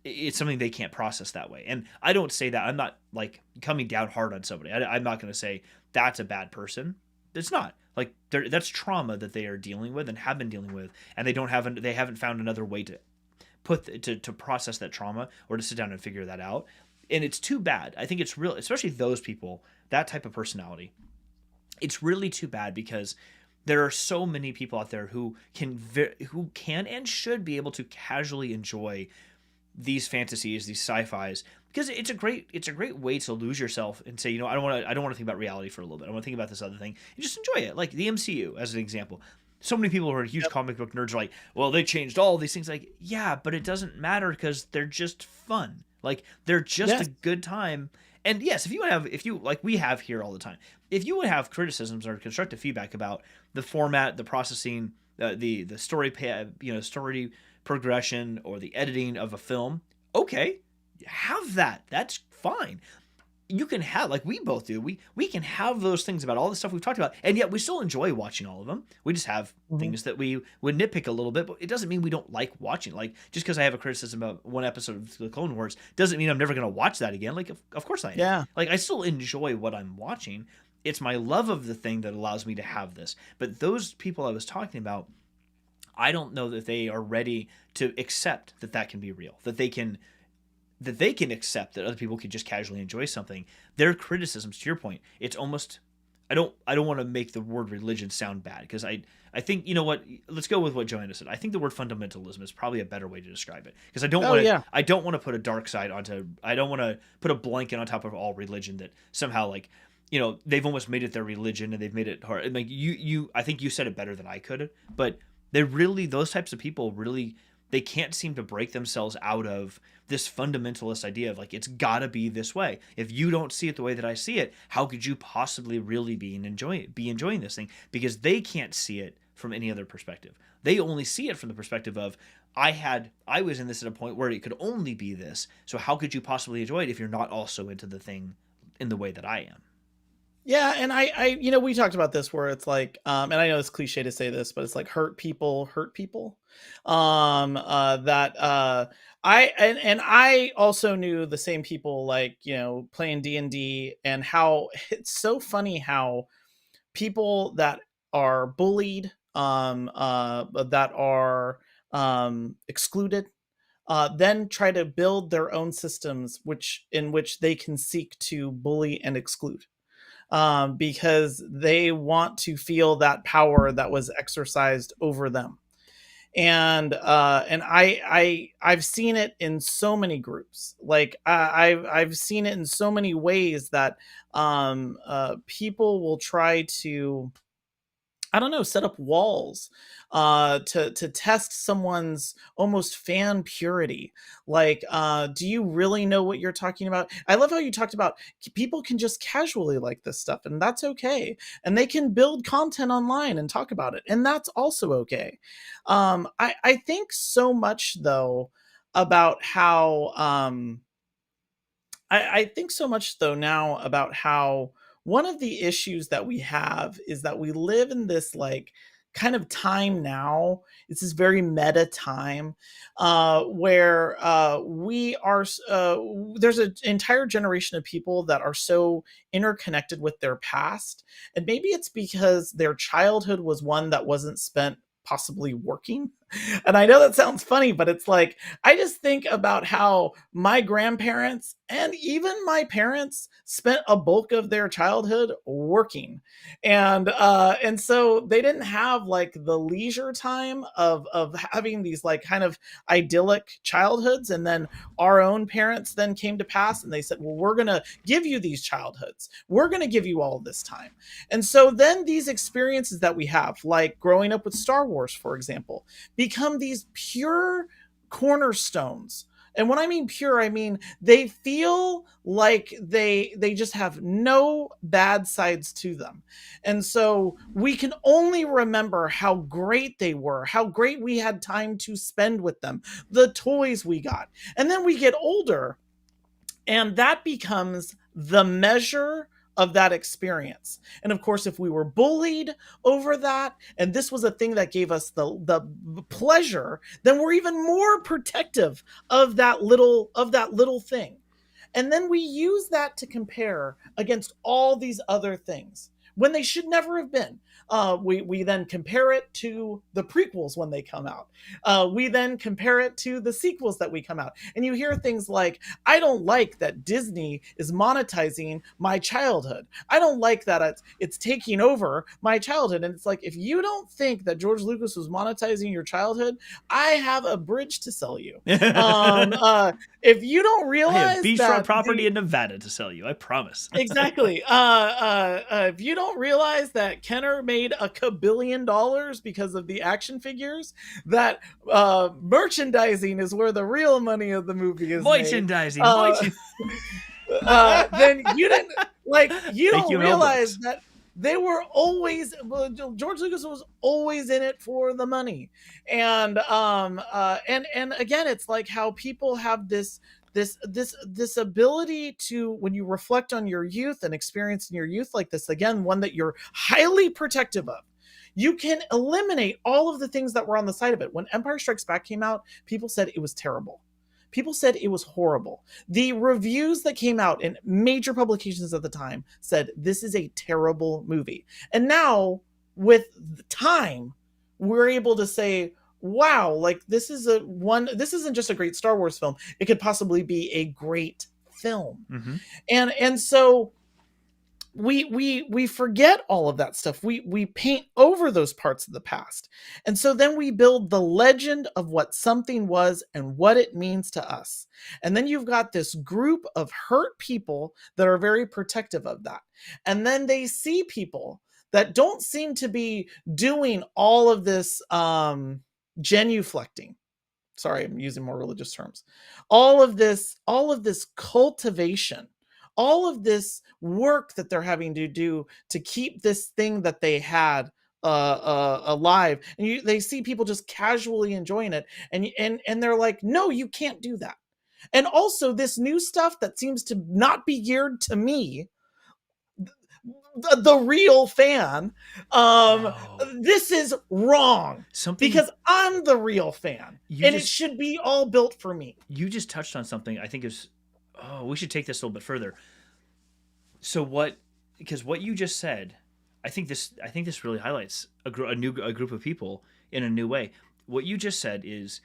It's something they can't process that way. And I don't say that. I'm not like coming down hard on somebody. I'm not going to say that's a bad person. It's not. Like that's trauma that they are dealing with and have been dealing with, and they haven't found another way to to process that trauma or to sit down and figure that out. And it's too bad. I think it's real, especially those people, that type of personality. It's really too bad because there are so many people out there who can and should be able to casually enjoy these fantasies, these sci-fis, because it's a great way to lose yourself and say, I don't want to think about reality for a little bit. I want to think about this other thing and just enjoy it. Like the MCU as an example. So many people who are huge comic book nerds are like, well, they changed all these things. Like, yeah, but it doesn't matter because they're just fun. Like they're just a good time. And yes, if you like we have here all the time, if you would have criticisms or constructive feedback about the format, the processing, the story, story progression, or the editing of a film, okay, have that. That's fine. You can have, like we both do, we can have those things about all the stuff we've talked about, and yet we still enjoy watching all of them. We just have things that we would nitpick a little bit, but it doesn't mean we don't like watching. Like just because I have a criticism about one episode of the Clone Wars doesn't mean I'm never going to watch that again. Like of course I am. Yeah. Like I still enjoy what I'm watching. It's my love of the thing that allows me to have this. But those people I was talking about, I don't know that they are ready to accept that can be real, that they can accept that other people can just casually enjoy something. Their criticisms, to your point, it's almost, I don't want to make the word religion sound bad, because I think, let's go with what Joanna said. I think the word fundamentalism is probably a better way to describe it, because I don't want to put a dark side I don't want to put a blanket on top of all religion that somehow like, they've almost made it their religion and they've made it hard. And like I think you said it better than I could, but those types of people really, they can't seem to break themselves out of this fundamentalist idea of like, it's gotta be this way. If you don't see it the way that I see it, how could you possibly really be enjoying this thing? Because they can't see it from any other perspective. They only see it from the perspective of, I was in this at a point where it could only be this. So how could you possibly enjoy it if you're not also into the thing in the way that I am? Yeah, and we talked about this where it's like, and I know it's cliche to say this, but it's like hurt people. That and I also knew the same people, like, playing D&D, and how it's so funny how people that are bullied, that are excluded, then try to build their own systems in which they can seek to bully and exclude, because they want to feel that power that was exercised over them. And I've seen it in so many groups. Like, I've seen it in so many ways that people will try to, I don't know, set up walls to test someone's almost fan purity. Like, do you really know what you're talking about? I love how you talked about people can just casually like this stuff, and that's okay. And they can build content online and talk about it, and that's also okay. I think so much though about how I think so much though now about how one of the issues that we have is that we live in this, like, kind of time now. It's this very meta time, where there's an entire generation of people that are so interconnected with their past, and maybe it's because their childhood was one that wasn't spent possibly working. And I know that sounds funny, but it's like, I just think about how my grandparents and even my parents spent a bulk of their childhood working. And so they didn't have like the leisure time of having these like kind of idyllic childhoods. And then our own parents then came to pass and they said, well, we're going to give you these childhoods. We're going to give you all this time. And so then these experiences that we have, like growing up with Star Wars, for example, become these pure cornerstones. And when I mean pure, I mean they feel like they just have no bad sides to them. And so we can only remember how great they were, how great we had time to spend with them, the toys we got. And then we get older, and that becomes the measure of that experience. And of course, if we were bullied over that, and this was a thing that gave us the pleasure, then we're even more protective of that little thing. And then we use that to compare against all these other things when they should never have been. We then compare it to the prequels when they come out. We then compare it to the sequels that we come out. And you hear things like, I don't like that Disney is monetizing my childhood. I don't like that it's taking over my childhood. And it's like, if you don't think that George Lucas was monetizing your childhood, I have a bridge to sell you. If you don't realize I have beachfront the, property in Nevada to sell you, I promise. exactly. If you don't realize that Kenner made a kabillion dollars because of the action figures, that merchandising is where the real money of the movie is merchandising. Then you didn't, like, you Thank don't you, realize that they were always, George Lucas was always in it for the money. And again, it's like how people have this ability to, when you reflect on your youth and experience in your youth like this, again, one that you're highly protective of, you can eliminate all of the things that were on the side of it. When Empire Strikes Back came out, people said it was terrible. People said it was horrible. The reviews that came out in major publications at the time said this is a terrible movie. And now, with time, we're able to say, wow, like, this isn't just a great Star Wars film. It could possibly be a great film. Mm-hmm. And so we forget all of that stuff. We paint over those parts of the past. And so then we build the legend of what something was and what it means to us. And then you've got this group of hurt people that are very protective of that. And then they see people that don't seem to be doing all of this genuflecting. Sorry, I'm using more religious terms. All of this cultivation, all of this work that they're having to do to keep this thing that they had alive, and they see people just casually enjoying it, and they're like, no, you can't do that. And also this new stuff that seems to not be geared to me, the real fan, Oh, this is wrong something because I'm the real fan you and it just should be all built for me. you just touched on something I think is, oh, we should take this a little bit further. So what? Because what you just said, I think this really highlights a group of people in a new way. What you just said is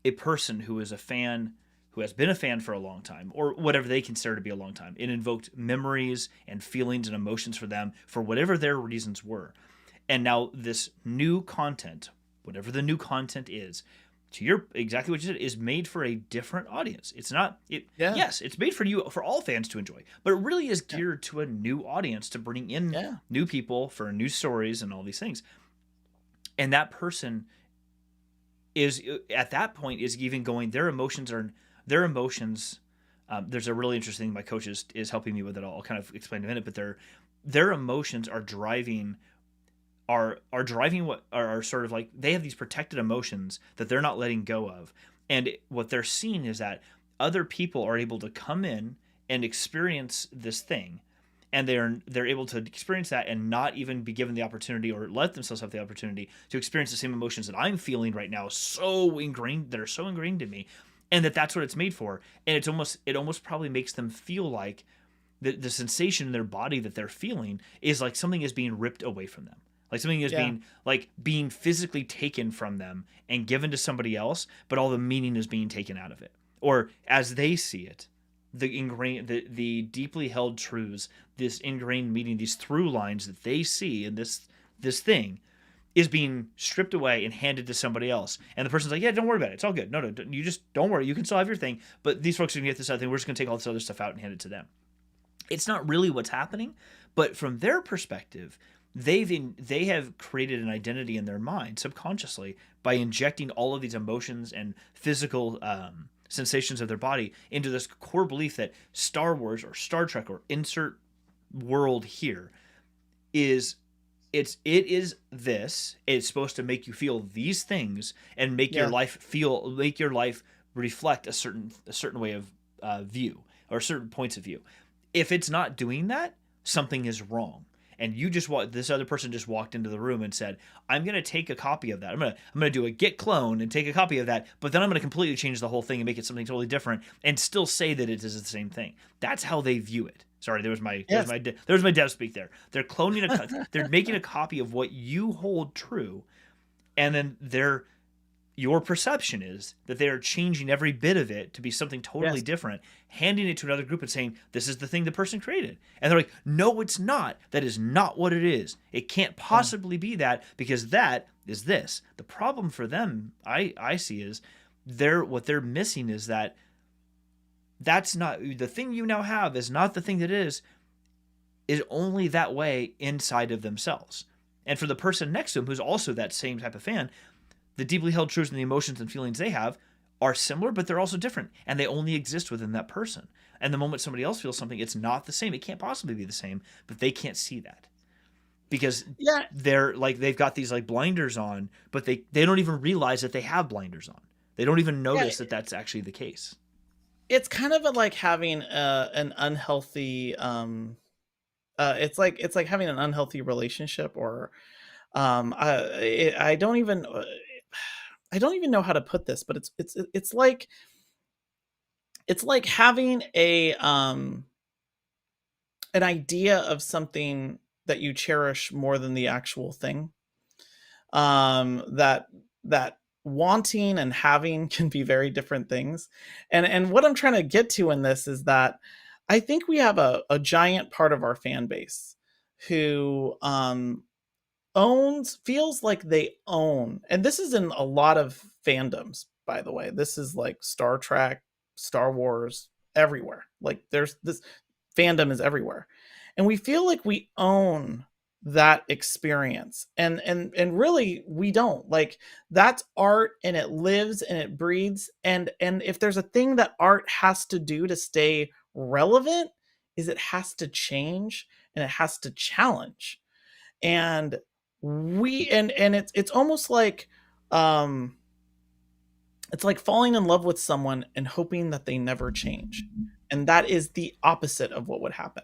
a person who is a fan, who has been a fan for a long time, or whatever they consider to be a long time. It invoked memories and feelings and emotions for them for whatever their reasons were. And now this new content, whatever the new content is, to your exactly what you said, is made for a different audience. It's not it. Yeah. Yes, it's made for you, for all fans to enjoy, but it really is Yeah. geared to a new audience to bring in Yeah. new people for new stories and all these things. And that person is at that point is even going. Their emotions. There's a really interesting thing my coach is helping me with it. I'll kind of explain in a minute, but their emotions are driving what are sort of like they have these protected emotions that they're not letting go of. And what they're seeing is that other people are able to come in and experience this thing, and they're able to experience that and not even be given the opportunity or let themselves have the opportunity to experience the same emotions that I'm feeling right now, that are so ingrained in me, and that's what it's made for. And it almost probably makes them feel like the sensation in their body that they're feeling is like something is being ripped away from them, like something is Yeah. being physically taken from them and given to somebody else, but all the meaning is being taken out of it, or as they see it, the deeply held truths, this ingrained meaning, these through lines that they see in this thing is being stripped away and handed to somebody else. And the person's like, yeah, don't worry about it. It's all good. No, you just don't worry. You can still have your thing, but these folks are going to get this other thing. We're just going to take all this other stuff out and hand it to them. It's not really what's happening, but from their perspective, they have created an identity in their mind subconsciously by injecting all of these emotions and physical sensations of their body into this core belief that Star Wars or Star Trek or insert world here is it is this. It's supposed to make you feel these things and Yeah. make your life reflect a certain way of view or certain points of view. If it's not doing that, something is wrong. And this other person just walked into the room and said, I'm going to take a copy of that. I'm going to do a git clone and take a copy of that, but then I'm going to completely change the whole thing and make it something totally different and still say that it is the same thing. That's how they view it. Sorry, Yes. there was my dev speak there. They're making a copy of what you hold true, and then your perception is that they are changing every bit of it to be something totally Yes. different, handing it to another group and saying, this is the thing the person created. And they're like, no, it's not. That is not what it is. It can't Yeah. possibly be that because that is this. The problem for them, I see, is what they're missing is that's not the thing you now have is not the thing that is only that way inside of themselves. And for the person next to them, who's also that same type of fan, the deeply held truths and the emotions and feelings they have are similar, but they're also different, and they only exist within that person. And the moment somebody else feels something, it's not the same. It can't possibly be the same, but they can't see that because Yeah. they've got these like blinders on, but they don't even realize that they have blinders on. They don't even Yeah. notice that that's actually the case. It's kind of like having an unhealthy it's like having an unhealthy relationship or I don't even I don't even know how to put this, but it's like having a an idea of something that you cherish more than the actual thing. That that wanting and having can be very different things. And what I'm trying to get to in this is that I think we have a giant part of our fan base who feels like they own, and this is in a lot of fandoms, by the way. This is like Star Trek, Star Wars, everywhere. Like there's this fandom is everywhere. And we feel like we own that experience. And really we don't. Like that's art and it lives and it breathes. And if there's a thing that art has to do to stay relevant, is it has to change and it has to challenge. And it's almost like it's like falling in love with someone and hoping that they never change. and that is the opposite of what would happen.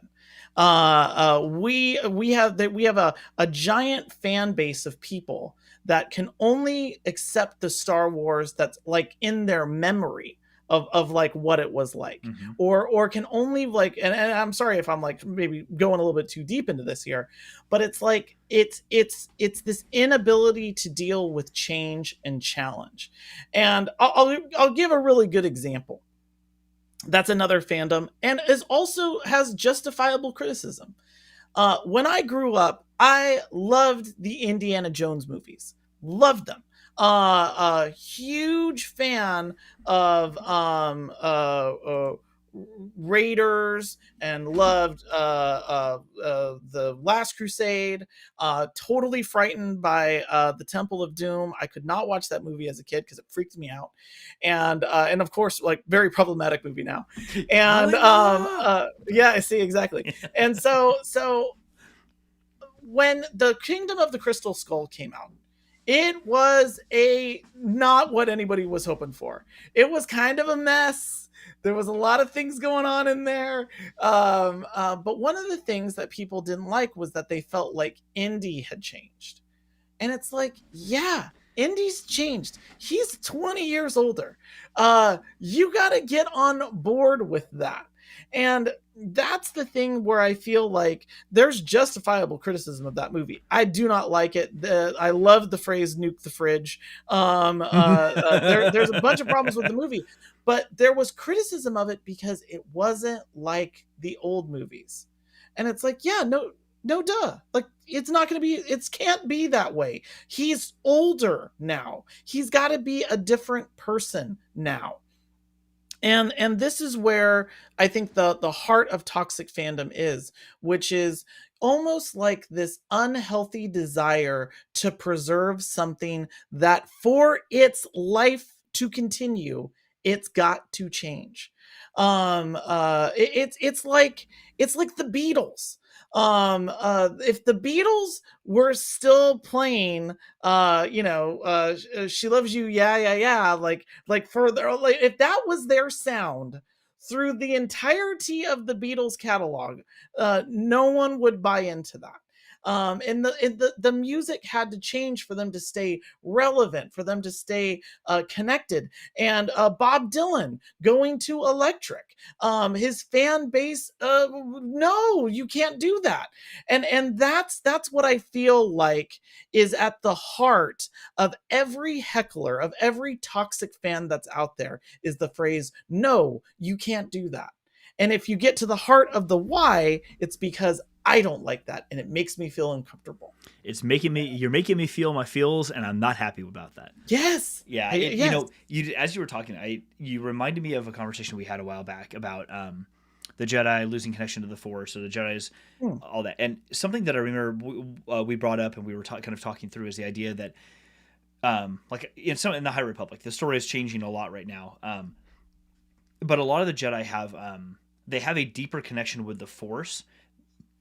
We have a giant fan base of people that can only accept the Star Wars that's like in their memory of like what it was like, Mm-hmm. or can only like, and I'm sorry if I'm like maybe going a little bit too deep into this here, but it's like it's this inability to deal with change and challenge. And I'll give a really good example. That's another fandom and is also has justifiable criticism. When I grew up, I loved the Indiana Jones movies. Loved them. A huge fan of Raiders, and loved the Last Crusade. Totally frightened by the Temple of Doom. I could not watch that movie as a kid because it freaked me out, and of course, like very problematic movie now. And yeah, I see exactly. And so when the Kingdom of the Crystal Skull came out, it was a not what anybody was hoping for. It was kind of a mess. There was a lot of things going on in there. But one of the things that people didn't like was that they felt like Indy had changed. And it's like, yeah, Indy's changed. He's 20 years older. You got to get on board with that. And that's the thing where I feel like there's justifiable criticism of that movie. I do not like it. I love the phrase "nuke the fridge." There's a bunch of problems with the movie, but there was criticism of it because it wasn't like the old movies. And it's like, yeah, no, duh. Like, it's not going to be, it can't be that way. He's older now. He's got to be a different person now. And this is where I think the heart of toxic fandom is, which is almost like this unhealthy desire to preserve something that for its life to continue, it's got to change. It's like the Beatles. If the Beatles were still playing She Loves You, yeah, yeah, yeah, like further, like if that was their sound through the entirety of the Beatles catalog, no one would buy into that. And the music had to change for them to stay relevant, for them to stay connected. And Bob Dylan going to electric, his fan base, no, you can't do that. And that's what I feel like is at the heart of every heckler, of every toxic fan that's out there, is the phrase, no, you can't do that. And if you get to the heart of the why, it's because I don't like that, and it makes me feel uncomfortable. You're making me feel my feels, and I'm not happy about that. Yes. Yeah. Yes. As you were talking, you reminded me of a conversation we had a while back about the Jedi losing connection to the Force, or the Jedi's all that. And something that I remember we brought up and we were kind of talking through is the idea that like in the High Republic, the story is changing a lot right now. But a lot of the Jedi have they have a deeper connection with the Force.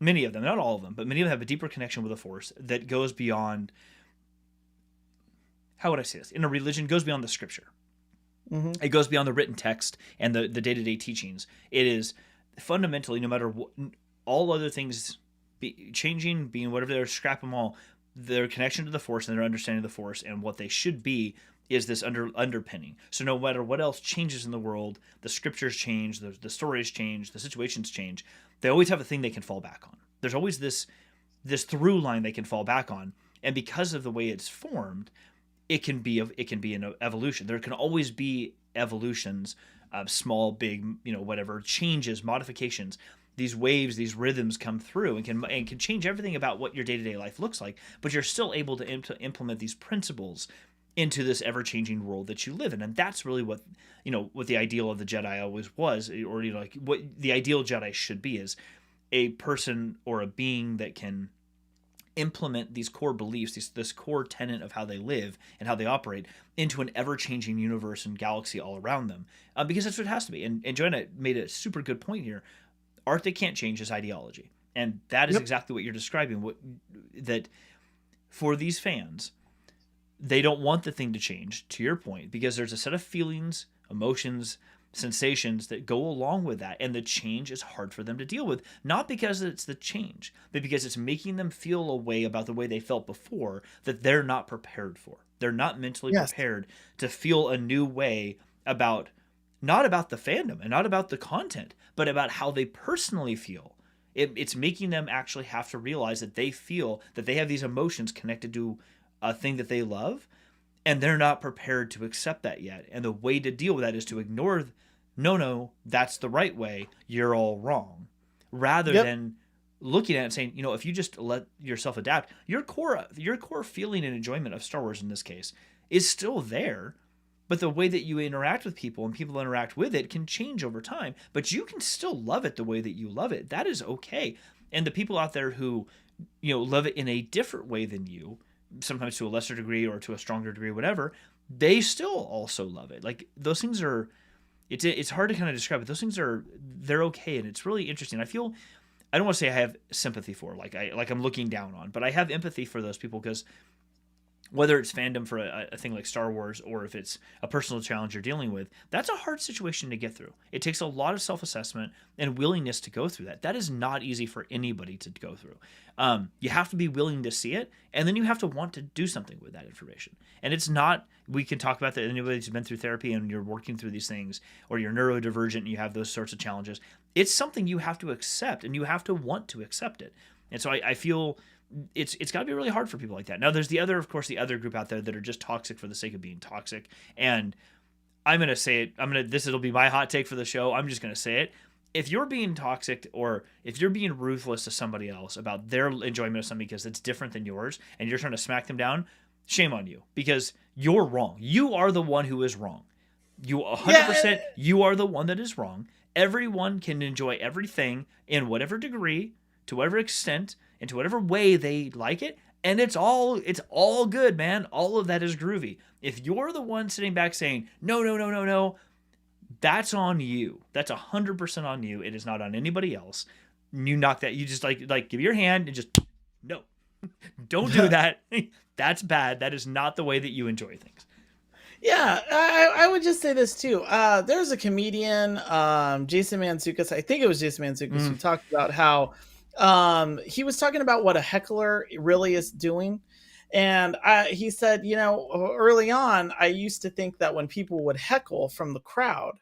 Many of them, not all of them, but many of them have a deeper connection with the Force that goes beyond, how would I say this? In a religion, goes beyond the scripture. Mm-hmm. It goes beyond the written text and the day-to-day teachings. It is fundamentally, no matter what, all other things changing, being whatever they're, scrap them all, their connection to the Force and their understanding of the Force and what they should be is this underpinning. So no matter what else changes in the world, the scriptures change, the stories change, the situations change, they always have a thing they can fall back on. There's always this through line they can fall back on, and because of the way it's formed, it can be an evolution. There can always be evolutions, small, big, whatever, changes, modifications. These waves, these rhythms come through and can change everything about what your day-to-day life looks like, but you're still able to implement these principles into this ever-changing world that you live in. And that's really what the ideal of the Jedi always was, or like what the ideal Jedi should be, is a person or a being that can implement these core beliefs, this core tenet of how they live and how they operate into an ever-changing universe and galaxy all around them, because that's what it has to be. And Joanna made a super good point here. Art that can't change is ideology, and that is exactly what you're describing. That for these fans, they don't want the thing to change, to your point, because there's a set of feelings, emotions, sensations that go along with that, and the change is hard for them to deal with, not because it's the change, but because it's making them feel a way about the way they felt before that they're not prepared for. They're not mentally Yes. prepared to feel a new way about, not about the fandom and not about the content, but about how they personally feel. It's making them actually have to realize that they feel that they have these emotions connected to a thing that they love, and they're not prepared to accept that yet. And the way to deal with that is to ignore, no, that's the right way, you're all wrong, rather than looking at it and saying, if you just let yourself adapt, your core feeling and enjoyment of Star Wars in this case is still there, but the way that you interact with people and people interact with it can change over time, but you can still love it the way that you love it. That is okay. And the people out there who, love it in a different way than you, sometimes to a lesser degree or to a stronger degree, whatever, they still also love it. Like, those things are, it's hard to kind of describe, but those things they're okay. And it's really interesting. I don't want to say I have sympathy for, like I'm looking down on, but I have empathy for those people, because whether it's fandom for a thing like Star Wars, or if it's a personal challenge you're dealing with, that's a hard situation to get through. It takes a lot of self-assessment and willingness to go through that. That is not easy for anybody to go through. You have to be willing to see it, and then you have to want to do something with that information. And it's not, we can talk about that, anybody who's been through therapy and you're working through these things, or you're neurodivergent and you have those sorts of challenges. It's something you have to accept, and you have to want to accept it. And so I feel it's got to be really hard for people like that. Now, there's the other group out there that are just toxic for the sake of being toxic. And I'm going to say it. It'll be my hot take for the show. I'm just going to say it. If you're being toxic, or if you're being ruthless to somebody else about their enjoyment of something because it's different than yours, and you're trying to smack them down, shame on you, because you're wrong. You are the one who is wrong. You 100%, you are the one that is wrong. Everyone can enjoy everything in whatever degree, to whatever extent, and to whatever way they like it, and it's all good, man. All of that is groovy. If you're the one sitting back saying no, that's on you. That's 100% on you. It is not on anybody else. You knock that. You just like give your hand and just no, don't do that. That's bad. That is not the way that you enjoy things. Yeah, I would just say this too. There's a comedian, Jason Mantzoukas. I think it was Jason Mantzoukas who talked about how he was talking about what a heckler really is doing. And he said, early on, I used to think that when people would heckle from the crowd,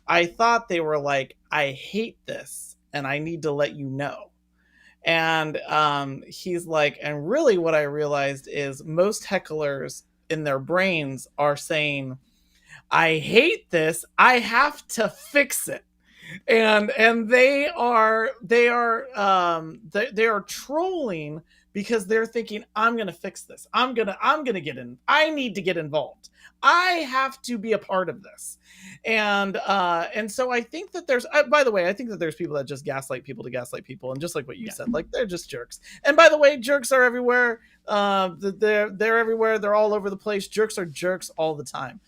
I thought they were like, I hate this and I need to let you know. And he's like, and really what I realized is most hecklers in their brains are saying, I hate this, I have to fix it. And they are trolling because they're thinking, I'm gonna fix this, I'm gonna get in, I need to get involved, I have to be a part of this. And so I think that there's by the way, I think that there's people that just gaslight people to gaslight people, and just like what you said, like, they're just jerks. And by the way, jerks are everywhere. They're everywhere, they're all over the place. Jerks are jerks all the time.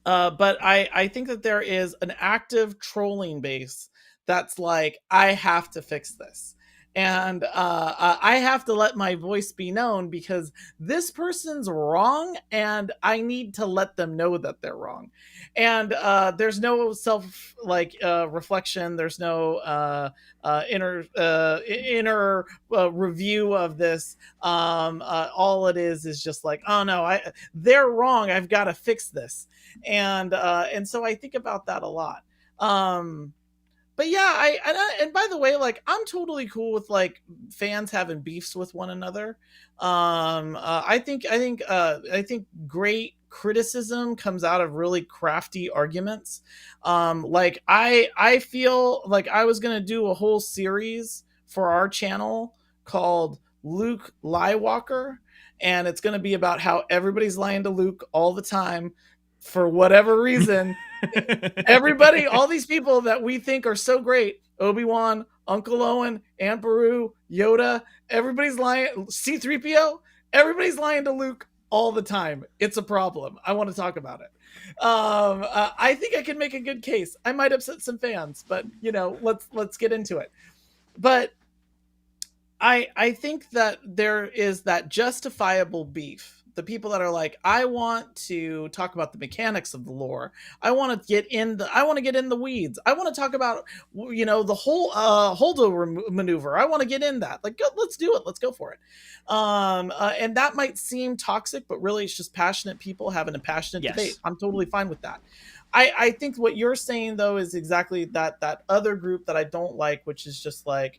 But I think that there is an active trolling base that's like, I have to fix this. And I have to let my voice be known because this person's wrong, and I need to let them know that they're wrong. And there's no self reflection. There's no inner review of this. All it is just like, oh no, they're wrong, I've got to fix this. And so I think about that a lot. But yeah, and by the way, like, I'm totally cool with like fans having beefs with one another. I think great criticism comes out of really crafty arguments. Like I feel like I was gonna do a whole series for our channel called Luke Liewalker, and it's gonna be about how everybody's lying to Luke all the time for whatever reason. Everybody, all these people that we think are so great, Obi-Wan, Uncle Owen, Aunt Beru, Yoda, everybody's lying, C-3PO, everybody's lying to Luke all the time. It's a problem. I want to talk about it. I think I can make a good case. I might upset some fans, but let's get into it. But I think that there is that justifiable beef the people that are like, I want to talk about the mechanics of the lore. I want to get in the weeds. I want to talk about, the whole holdover maneuver. I want to get in that. Like, let's do it. Let's go for it. And that might seem toxic, but really it's just passionate people having a passionate debate. I'm totally fine with that. I think what you're saying though is exactly that other group that I don't like, which is just like,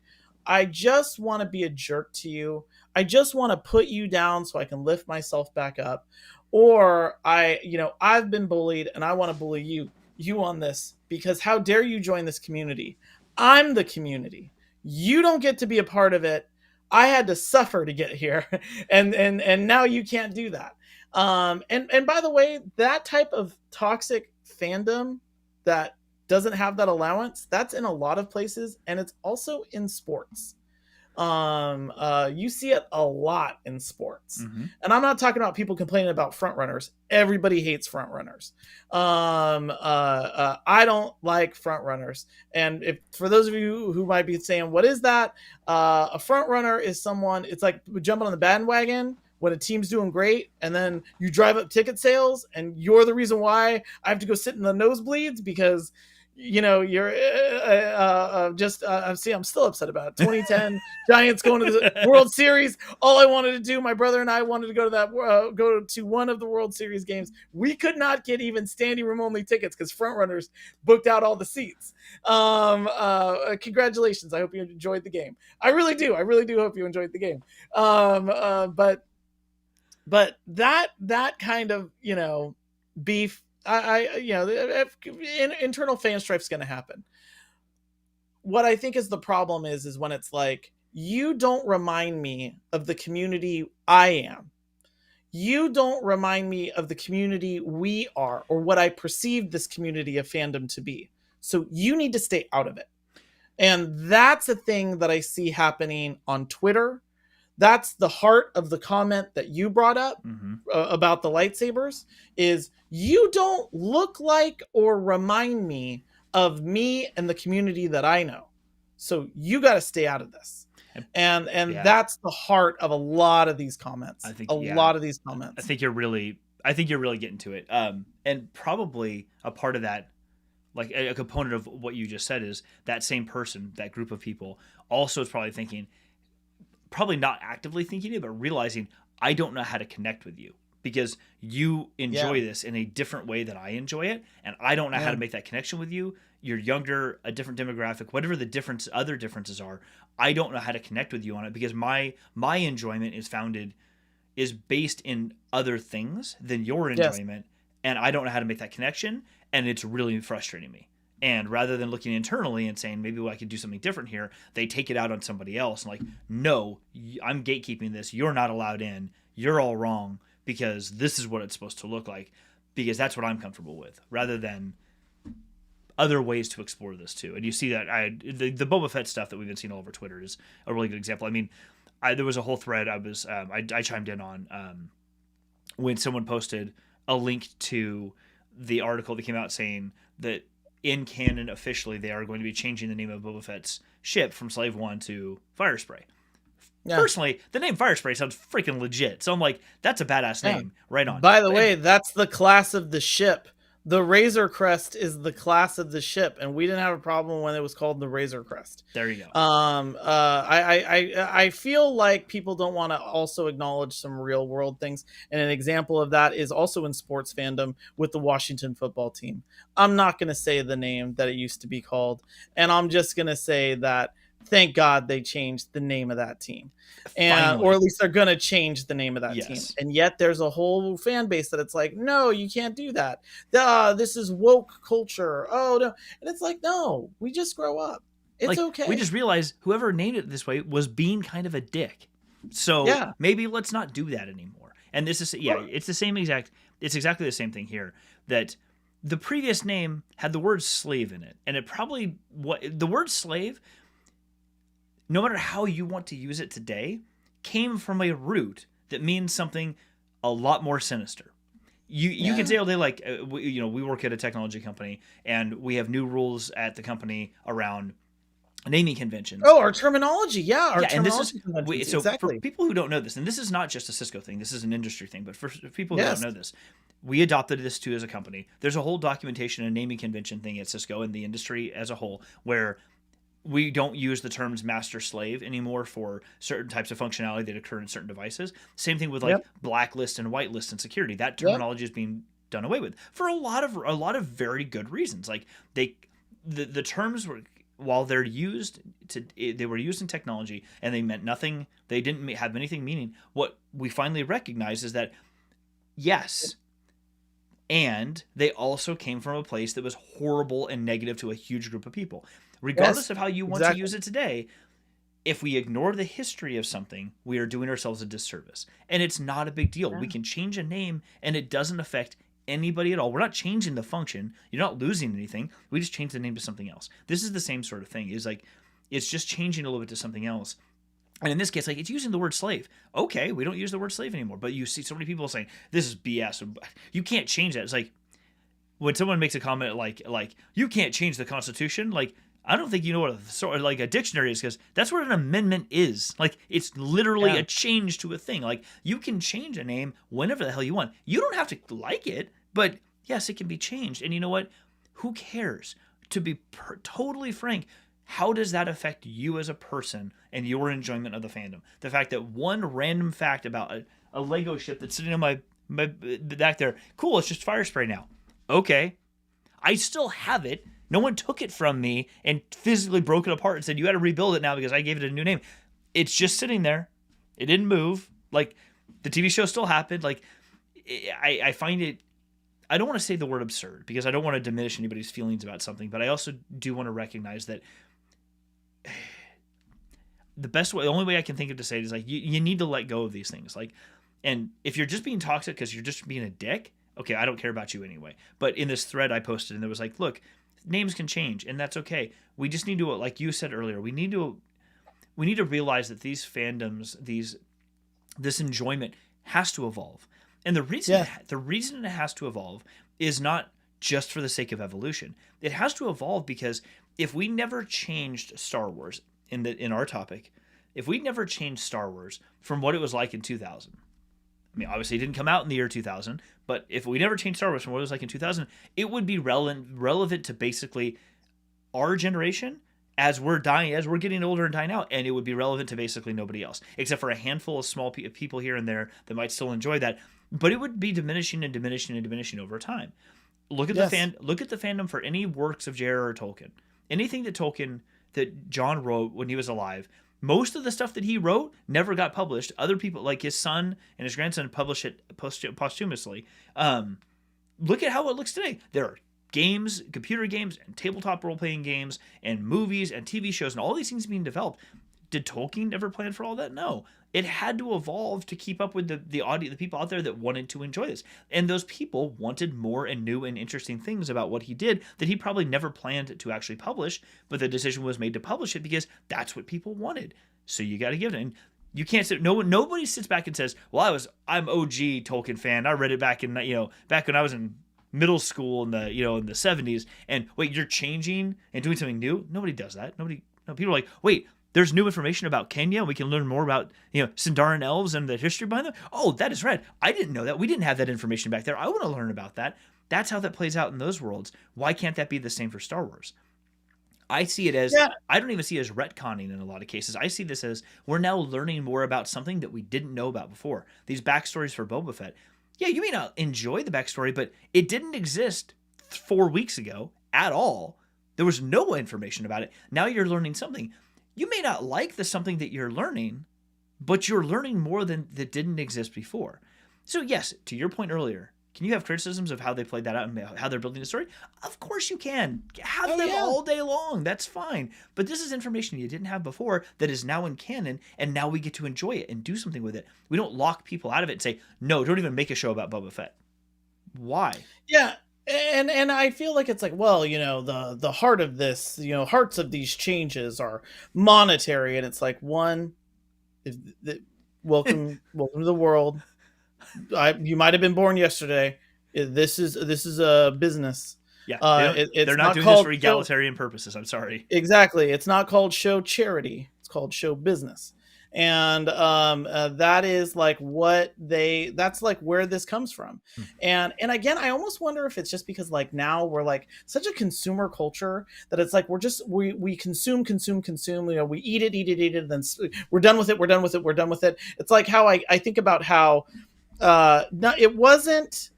I just want to be a jerk to you. I just want to put you down so I can lift myself back up. Or I've been bullied and I want to bully you on this because how dare you join this community? I'm the community. You don't get to be a part of it. I had to suffer to get here. And now you can't do that. And by the way, that type of toxic fandom that doesn't have that allowance, that's in a lot of places, and it's also in sports. You see it a lot in sports. And I'm not talking about people complaining about front runners. Everybody hates front runners. I don't like front runners. And if for those of you who might be saying, what is that? A front runner is someone, it's like jumping on the bandwagon when a team's doing great, and then you drive up ticket sales and you're the reason why I have to go sit in the nosebleeds because you're see, I'm still upset about it. 2010 Giants going to the World Series. All I wanted to do, my brother and I wanted to go to that, go to one of the World Series games. We could not get even standing room only tickets because front runners booked out all the seats. Congratulations. I hope you enjoyed the game. I really do hope you enjoyed the game. But that kind of, beef, internal fan strife is going to happen. What I think is the problem is when it's like, you don't remind me of the community I am. You don't remind me of the community we are, or what I perceive this community of fandom to be. So you need to stay out of it. And that's a thing that I see happening on Twitter. That's the heart of the comment that you brought up about the lightsabers, is you don't look like or remind me of me and the community that I know. So you got to stay out of this. And that's the heart of a lot of these comments. I think lot of these comments. I think you're really getting to it. And probably a part of that, like a component of what you just said, is that same person, that group of people also is probably thinking, probably not actively thinking it, but realizing I don't know how to connect with you because you enjoy this in a different way that I enjoy it. And I don't know how to make that connection with you. You're younger, a different demographic, whatever the other differences are. I don't know how to connect with you on it because my enjoyment is based in other things than your enjoyment. And I don't know how to make that connection. And it's really frustrating me. And rather than looking internally and saying, maybe I could do something different here, they take it out on somebody else. And like, no, I'm gatekeeping this. You're not allowed in. You're all wrong because this is what it's supposed to look like because that's what I'm comfortable with, rather than other ways to explore this too. And you see that the Boba Fett stuff that we've been seeing all over Twitter is a really good example. I mean, there was a whole thread I chimed in on when someone posted a link to the article that came out saying that in canon, officially, they are going to be changing the name of Boba Fett's ship from Slave One to Firespray. Yeah. Personally, the name Firespray sounds freaking legit. So I'm like, that's a badass name. Right on. By the way, that's the class of the ship. The Razor Crest is the class of the ship, and we didn't have a problem when it was called the Razor Crest. There you go. I feel like people don't want to also acknowledge some real world things, and an example of that is also in sports fandom with the Washington football team. I'm not going to say the name that it used to be called, and I'm just going to say that thank God they changed the name of that team. And or at least they're going to change the name of that team. And yet there's a whole fan base that it's like, no, you can't do that. This is woke culture. Oh, no. And it's like, no, we just grow up. It's okay. We just realized whoever named it this way was being kind of a dick. So maybe let's not do that anymore. And this is, it's exactly the same thing here, that the previous name had the word slave in it. And it probably, the word slave, no matter how you want to use it today, came from a root that means something a lot more sinister. You can say all day, like, we work at a technology company and we have new rules at the company around naming conventions. Oh, our terminology. Yeah, our Yeah, and this is terminology conventions. so for Exactly. people who don't know this, and this is not just a Cisco thing, this is an industry thing, but for people who don't Yes. know this, we adopted this too as a company. There's a whole documentation and naming convention thing at Cisco and the industry as a whole where we don't use the terms master slave anymore for certain types of functionality that occur in certain devices. Same thing with like Yep. blacklist and whitelist and security. That Yep. terminology is being done away with for a lot of very good reasons. Like the terms were, while they're used to, they were used in technology and they meant nothing. They didn't have anything meaning. What we finally recognize is that yes, and they also came from a place that was horrible and negative to a huge group of people. Regardless Yes. of how you want to Exactly. use it today, if we ignore the history of something, we are doing ourselves a disservice. And it's not a big deal. Yeah. We can change a name and it doesn't affect anybody at all. We're not changing the function. You're not losing anything. We just change the name to something else. This is the same sort of thing. Is like it's just changing a little bit to something else. And in this case, like it's using the word slave. Okay, we don't use the word slave anymore. But you see so many people saying this is BS. You can't change that. It's like when someone makes a comment like you can't change the Constitution. Like I don't think you know what a dictionary is, because that's what an amendment is. Like it's literally Yeah. a change to a thing. Like you can change a name whenever the hell you want. You don't have to like it, but yes, it can be changed. And you know what? Who cares? To be totally frank, how does that affect you as a person and your enjoyment of the fandom? The fact that one random fact about a Lego ship that's sitting on my back there, cool, it's just Firespray now. Okay, I still have it. No one took it from me and physically broke it apart and said, you got to rebuild it now because I gave it a new name. It's just sitting there. It didn't move. Like, the TV show still happened. Like, I find it, I don't want to say the word absurd because I don't want to diminish anybody's feelings about something, but I also do want to recognize that the best way, the only way I can think of to say it is like, you need to let go of these things. Like, and if you're just being toxic because you're just being a dick, okay, I don't care about you anyway. But in this thread I posted, and there was like, look, names can change, and that's okay. We just need to, like you said earlier, we need to realize that these fandoms, this enjoyment has to evolve. And the reason it has to evolve is not just for the sake of evolution. It has to evolve because if we never changed Star Wars in our topic, if we never changed Star Wars from what it was like in 2000, I mean, obviously it didn't come out in the year 2000, but if we never changed Star Wars from what it was like in 2000, it would be relevant to basically our generation as we're getting older and dying out, and it would be relevant to basically nobody else, except for a handful of small people here and there that might still enjoy that. But it would be diminishing and diminishing and diminishing over time. Look at the fandom for any works of J.R.R. Tolkien. Anything that John wrote when he was alive. Most of the stuff that he wrote never got published. Other people, like his son and his grandson, published it posthumously. Look at how it looks today. There are games, computer games, and tabletop role-playing games, and movies, and TV shows, and all these things being developed. Did Tolkien ever plan for all that? No. It had to evolve to keep up with the audience, the people out there that wanted to enjoy this. And those people wanted more and new and interesting things about what he did that he probably never planned to actually publish, but the decision was made to publish it because that's what people wanted. So you got to give it. And you can't sit. Nobody sits back and says, "Well, I'm OG Tolkien fan. I read it back when I was in middle school in the in the 70s." And wait, you're changing and doing something new? Nobody does that. No, people are like, wait. There's new information about Kenya. We can learn more about, Sindarin elves and the history behind them. Oh, that is right. I didn't know that. We didn't have that information back there. I want to learn about that. That's how that plays out in those worlds. Why can't that be the same for Star Wars? I see it as, I don't even see it as retconning in a lot of cases. I see this as we're now learning more about something that we didn't know about before. These backstories for Boba Fett. Yeah, you may not enjoy the backstory, but it didn't exist 4 weeks ago at all. There was no information about it. Now you're learning something. You may not like the something that you're learning, but you're learning more than that didn't exist before. So yes, to your point earlier, can you have criticisms of how they played that out and how they're building the story? Of course you can. Have them all day long. That's fine. But this is information you didn't have before that is now in canon, and now we get to enjoy it and do something with it. We don't lock people out of it and say, no, don't even make a show about Boba Fett. Why? Yeah. And I feel like it's like, well, the heart of this, hearts of these changes are monetary, and it's like, welcome to the world. You might have been born yesterday. This is a business. Yeah, they don't, It's they're not not doing this called for egalitarian purposes. I'm sorry. exactly. It's not called show charity. It's called show business. And that is like that's like where this comes from. Hmm. And again, I almost wonder if it's just because like now we're like such a consumer culture that it's like we consume, you know, we eat it, and then we're done with it, we're done with it. It's like how I think about how it wasn't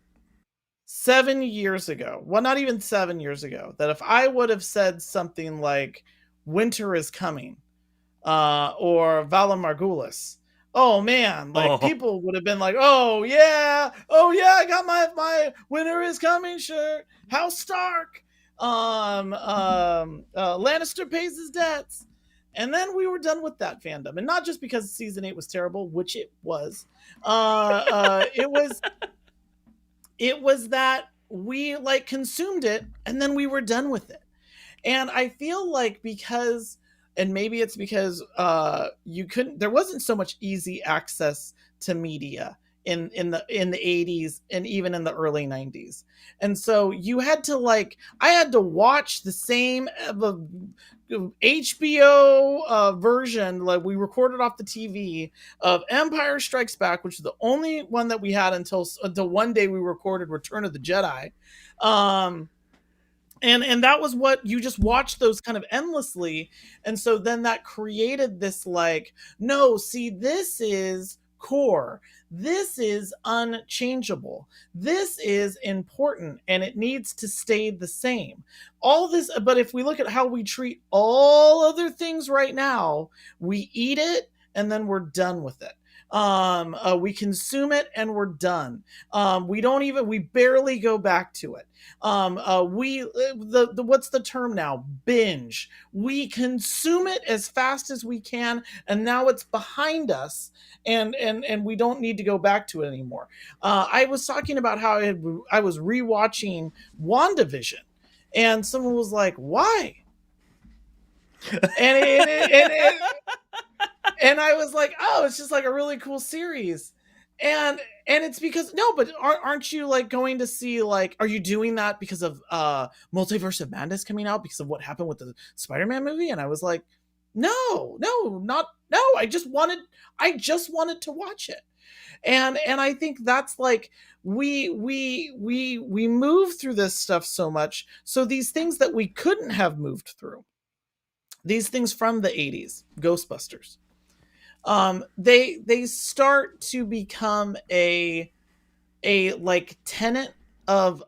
7 years ago, well, not even 7 years ago, that if I would have said something like winter is coming, or Vala Margulis, oh man, like people would have been like, oh yeah, I got my winter is coming shirt, House Stark, Lannister pays his debts. And then we were done with that fandom. And not just because season 8 was terrible, which it was. It was that we like consumed it and then we were done with it. And I feel like because, and maybe it's because there wasn't so much easy access to media in the 80s and even in the early 90s. And so you had to I had to watch the same HBO version, like we recorded off the TV, of Empire Strikes Back, which is the only one that we had until one day we recorded Return of the Jedi. And that was what you just watched those kind of endlessly. And so then that created this no, see, this is core. This is unchangeable. This is important and it needs to stay the same. All this, but if we look at how we treat all other things right now, we eat it and then we're done with it. We consume it and we're done. We barely go back to it. What's the term now? Binge. We consume it as fast as we can, and now it's behind us, and we don't need to go back to it anymore. I was talking about how I was rewatching WandaVision, and someone was like, "Why?" And I was like, "Oh, it's just like a really cool series." And it's because no, but aren't you going to see are you doing that because of Multiverse of Madness coming out, because of what happened with the Spider-Man movie? And I was like, no, I just wanted to watch it. And I think that's we move through this stuff so much, so these things that we couldn't have moved through, these things from the 80s, Ghostbusters, they start to become a tenet of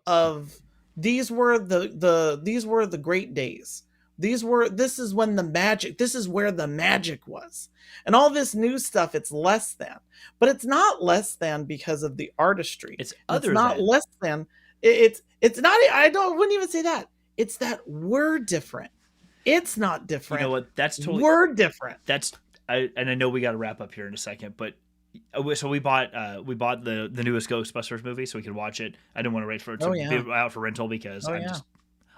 these were the great days. This is where the magic was. And all this new stuff, it's less than. But it's not less than because of the artistry. It's not less than. It's not, wouldn't even say that. It's that we're different. It's not different. You know what? That's totally, we're different. And I know we got to wrap up here in a second, but so we bought the newest Ghostbusters movie so we could watch it. I didn't want to wait for it to be out for rental because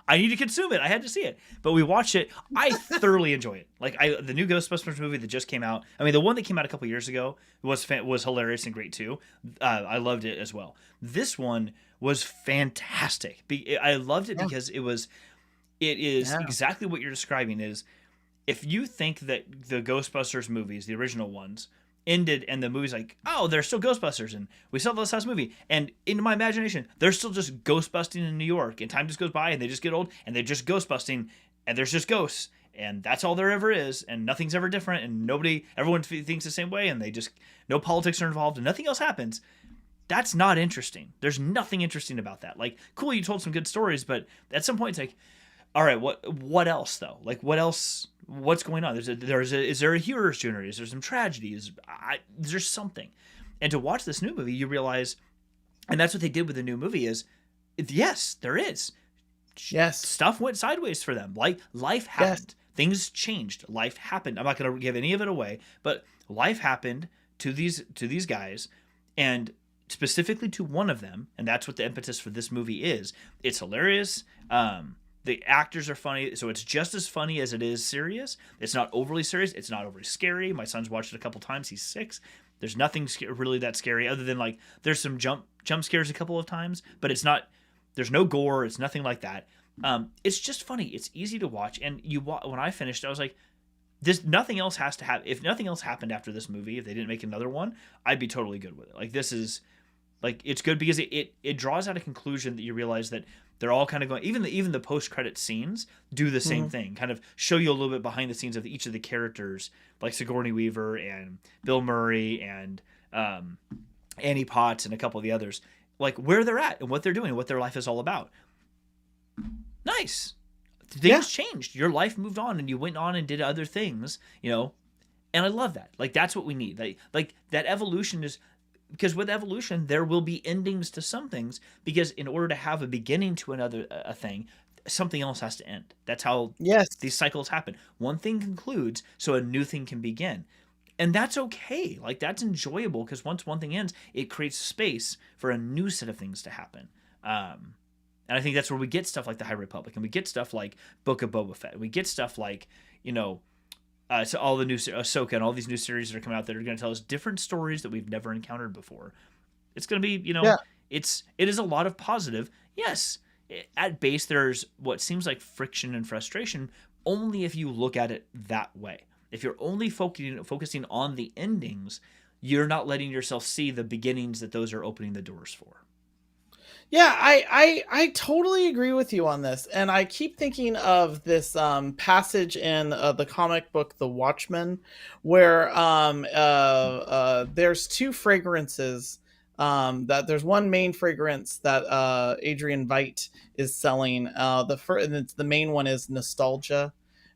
I need to consume it. I had to see it, but we watched it. I thoroughly enjoy it. The new Ghostbusters movie that just came out. I mean, the one that came out a couple years ago was hilarious and great too. I loved it as well. This one was fantastic. I loved it because it is exactly what you're describing. Is if you think that the Ghostbusters movies, the original ones, ended and the movie's like, oh, they're still Ghostbusters and we saw this last movie, and in my imagination they're still just ghostbusting in New York, and time just goes by and they just get old and they're just ghostbusting and there's just ghosts and that's all there ever is and nothing's ever different and everyone thinks the same way and they just, no politics are involved and nothing else happens. That's not interesting. There's nothing interesting about that. Cool, you told some good stories, but at some point it's like, all right, what else though? What else? What's going on? Is there a hero's journey? Is there some tragedy? Is there something? And to watch this new movie, you realize, and that's what they did with the new movie is, yes, there is. Yes, stuff went sideways for them. Life happened. Yes. Things changed. Life happened. I'm not going to give any of it away, but life happened to these guys, and specifically to one of them, and that's what the impetus for this movie is. It's hilarious. The actors are funny, so it's just as funny as it is serious. It's not overly serious. It's not overly scary. My son's watched it a couple times. He's 6. There's nothing really that scary other than there's some jump scares a couple of times, but it's not There's no gore. It's nothing like that. It's just funny. It's easy to watch. And when I finished, I was like, this, nothing else has to happen. If nothing else happened after this movie, if they didn't make another one, I'd be totally good with it. Like, this is, like, it's good because it draws out a conclusion that you realize that they're all kind of going, even the post-credit scenes do the same thing, kind of show you a little bit behind the scenes of each of the characters, like Sigourney Weaver and Bill Murray and Annie Potts and a couple of the others, like where they're at and what they're doing and what their life is all about. Nice. Things changed. Your life moved on and you went on and did other things, you know, and I love that. Like, that's what we need. Like that evolution is, because with evolution, there will be endings to some things, because in order to have a beginning to a thing, something else has to end. That's how these cycles happen. One thing concludes, so a new thing can begin. And that's okay. Like, that's enjoyable, because once one thing ends, it creates space for a new set of things to happen. And I think that's where we get stuff like the High Republic, and we get stuff like Book of Boba Fett. We get stuff like, you know, so all the new Ahsoka and all these new series that are coming out that are going to tell us different stories that we've never encountered before. It's going to be, you know, it is a lot of positive. Yes, at base there's what seems like friction and frustration, only if you look at it that way. If you're only focusing on the endings, you're not letting yourself see the beginnings that those are opening the doors for. Yeah, I totally agree with you on this. And I keep thinking of this passage in the comic book The Watchmen, where there's two fragrances. That there's one main fragrance that Adrian Veidt is selling. The main one is Nostalgia,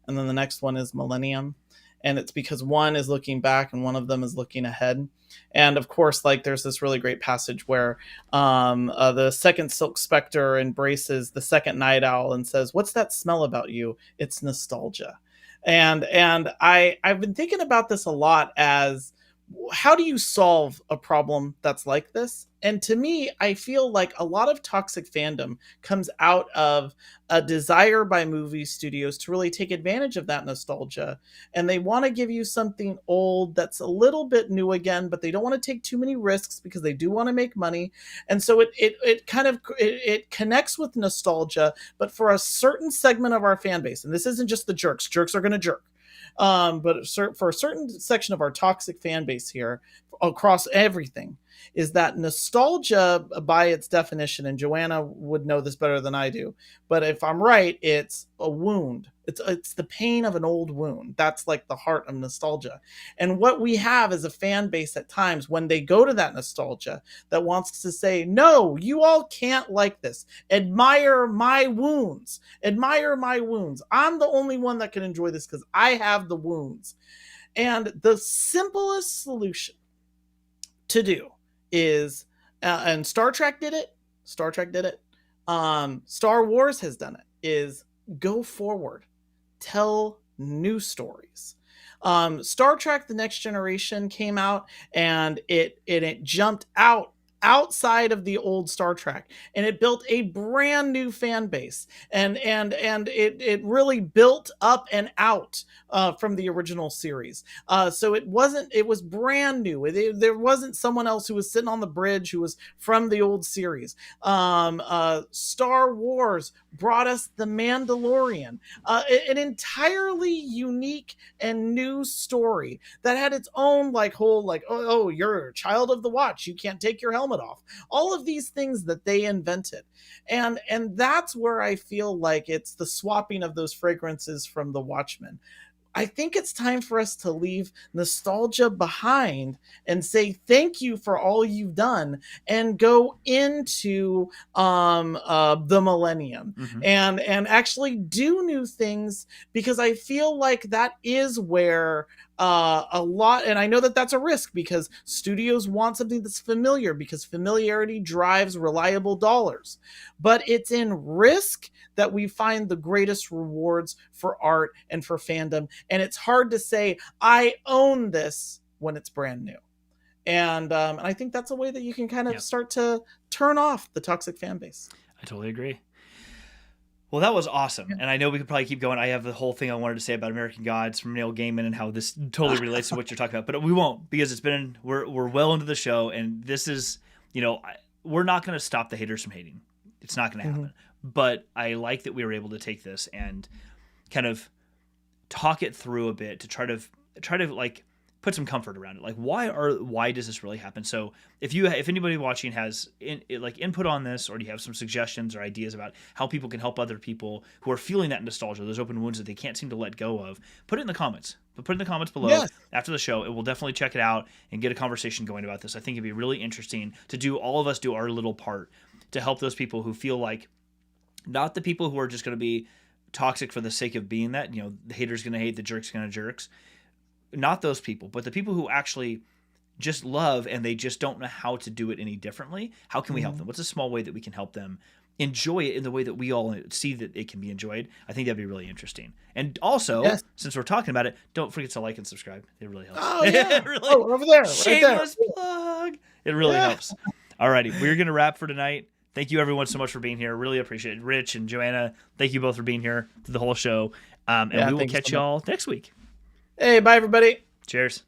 and then the next one is Millennium. And it's because one is looking back and one of them is looking ahead. And of course, like, there's this really great passage where the second Silk Spectre embraces the second Night Owl and says, "What's that smell about you? It's nostalgia." And I've been thinking about this a lot as, how do you solve a problem that's like this? And to me, I feel like a lot of toxic fandom comes out of a desire by movie studios to really take advantage of that nostalgia. And they want to give you something old that's a little bit new again, but they don't want to take too many risks because they do want to make money. And so it connects with nostalgia, but for a certain segment of our fan base. And this isn't just the jerks. Jerks are going to jerk. But for a certain section of our toxic fan base here, across everything, is that nostalgia, by its definition, and Joanna would know this better than I do, but if I'm right, it's a wound. It's the pain of an old wound. That's like the heart of nostalgia. And what we have is a fan base at times, when they go to that nostalgia, that wants to say, no, you all can't like this. Admire my wounds. Admire my wounds. I'm the only one that can enjoy this because I have the wounds. And the simplest solution to do is, and Star Trek did it. Star Wars has done it, is go forward. Tell new stories. Star Trek The Next Generation came out, and it jumped outside of the old Star Trek, and it built a brand new fan base, and it really built up and out from the original series. So it was brand new. There wasn't someone else who was sitting on the bridge who was from the old series. Star Wars brought us The Mandalorian, an entirely unique and new story that had its own oh, you're a child of the Watch, you can't take your helmet off. All of these things that they invented. And that's where I feel like it's the swapping of those fragrances from The Watchmen. I think it's time for us to leave nostalgia behind and say thank you for all you've done, and go into the millennium, and actually do new things, because I feel like that is where a lot, and I know that that's a risk, because studios want something that's familiar, because familiarity drives reliable dollars. But it's in risk that we find the greatest rewards for art and for fandom. And it's hard to say, I own this, when it's brand new. And I think that's a way that you can kind of start to turn off the toxic fan base. I totally agree. Well, that was awesome. And I know we could probably keep going. I have the whole thing I wanted to say about American Gods from Neil Gaiman and how this totally relates to what you're talking about, but we won't, because we're well into the show, and this is, we're not going to stop the haters from hating. It's not going to happen. But I like that we were able to take this and kind of talk it through a bit to try to like put some comfort around it. Like why does this really happen? So if anybody watching has input on this, or do you have some suggestions or ideas about how people can help other people who are feeling that nostalgia, those open wounds that they can't seem to let go of, put it in the comments. But put it in the comments below after the show. It will definitely check it out and get a conversation going about this. I think it'd be really interesting to all of us do our little part to help those people who feel like, not the people who are just going to be toxic for the sake of being that, the hater's going to hate, the jerk's going to jerks. Not those people, but the people who actually just love and they just don't know how to do it any differently. How can we help them? What's a small way that we can help them enjoy it in the way that we all see that it can be enjoyed? I think that'd be really interesting. And also, since we're talking about it, don't forget to like and subscribe. It really helps. Oh, yeah. Over there. Shameless plug. It really helps. Alrighty, we're going to wrap for tonight. Thank you everyone so much for being here. Really appreciate it. Rich and Joanna, thank you both for being here through the whole show. And we will catch y'all next week. Hey, bye everybody. Cheers.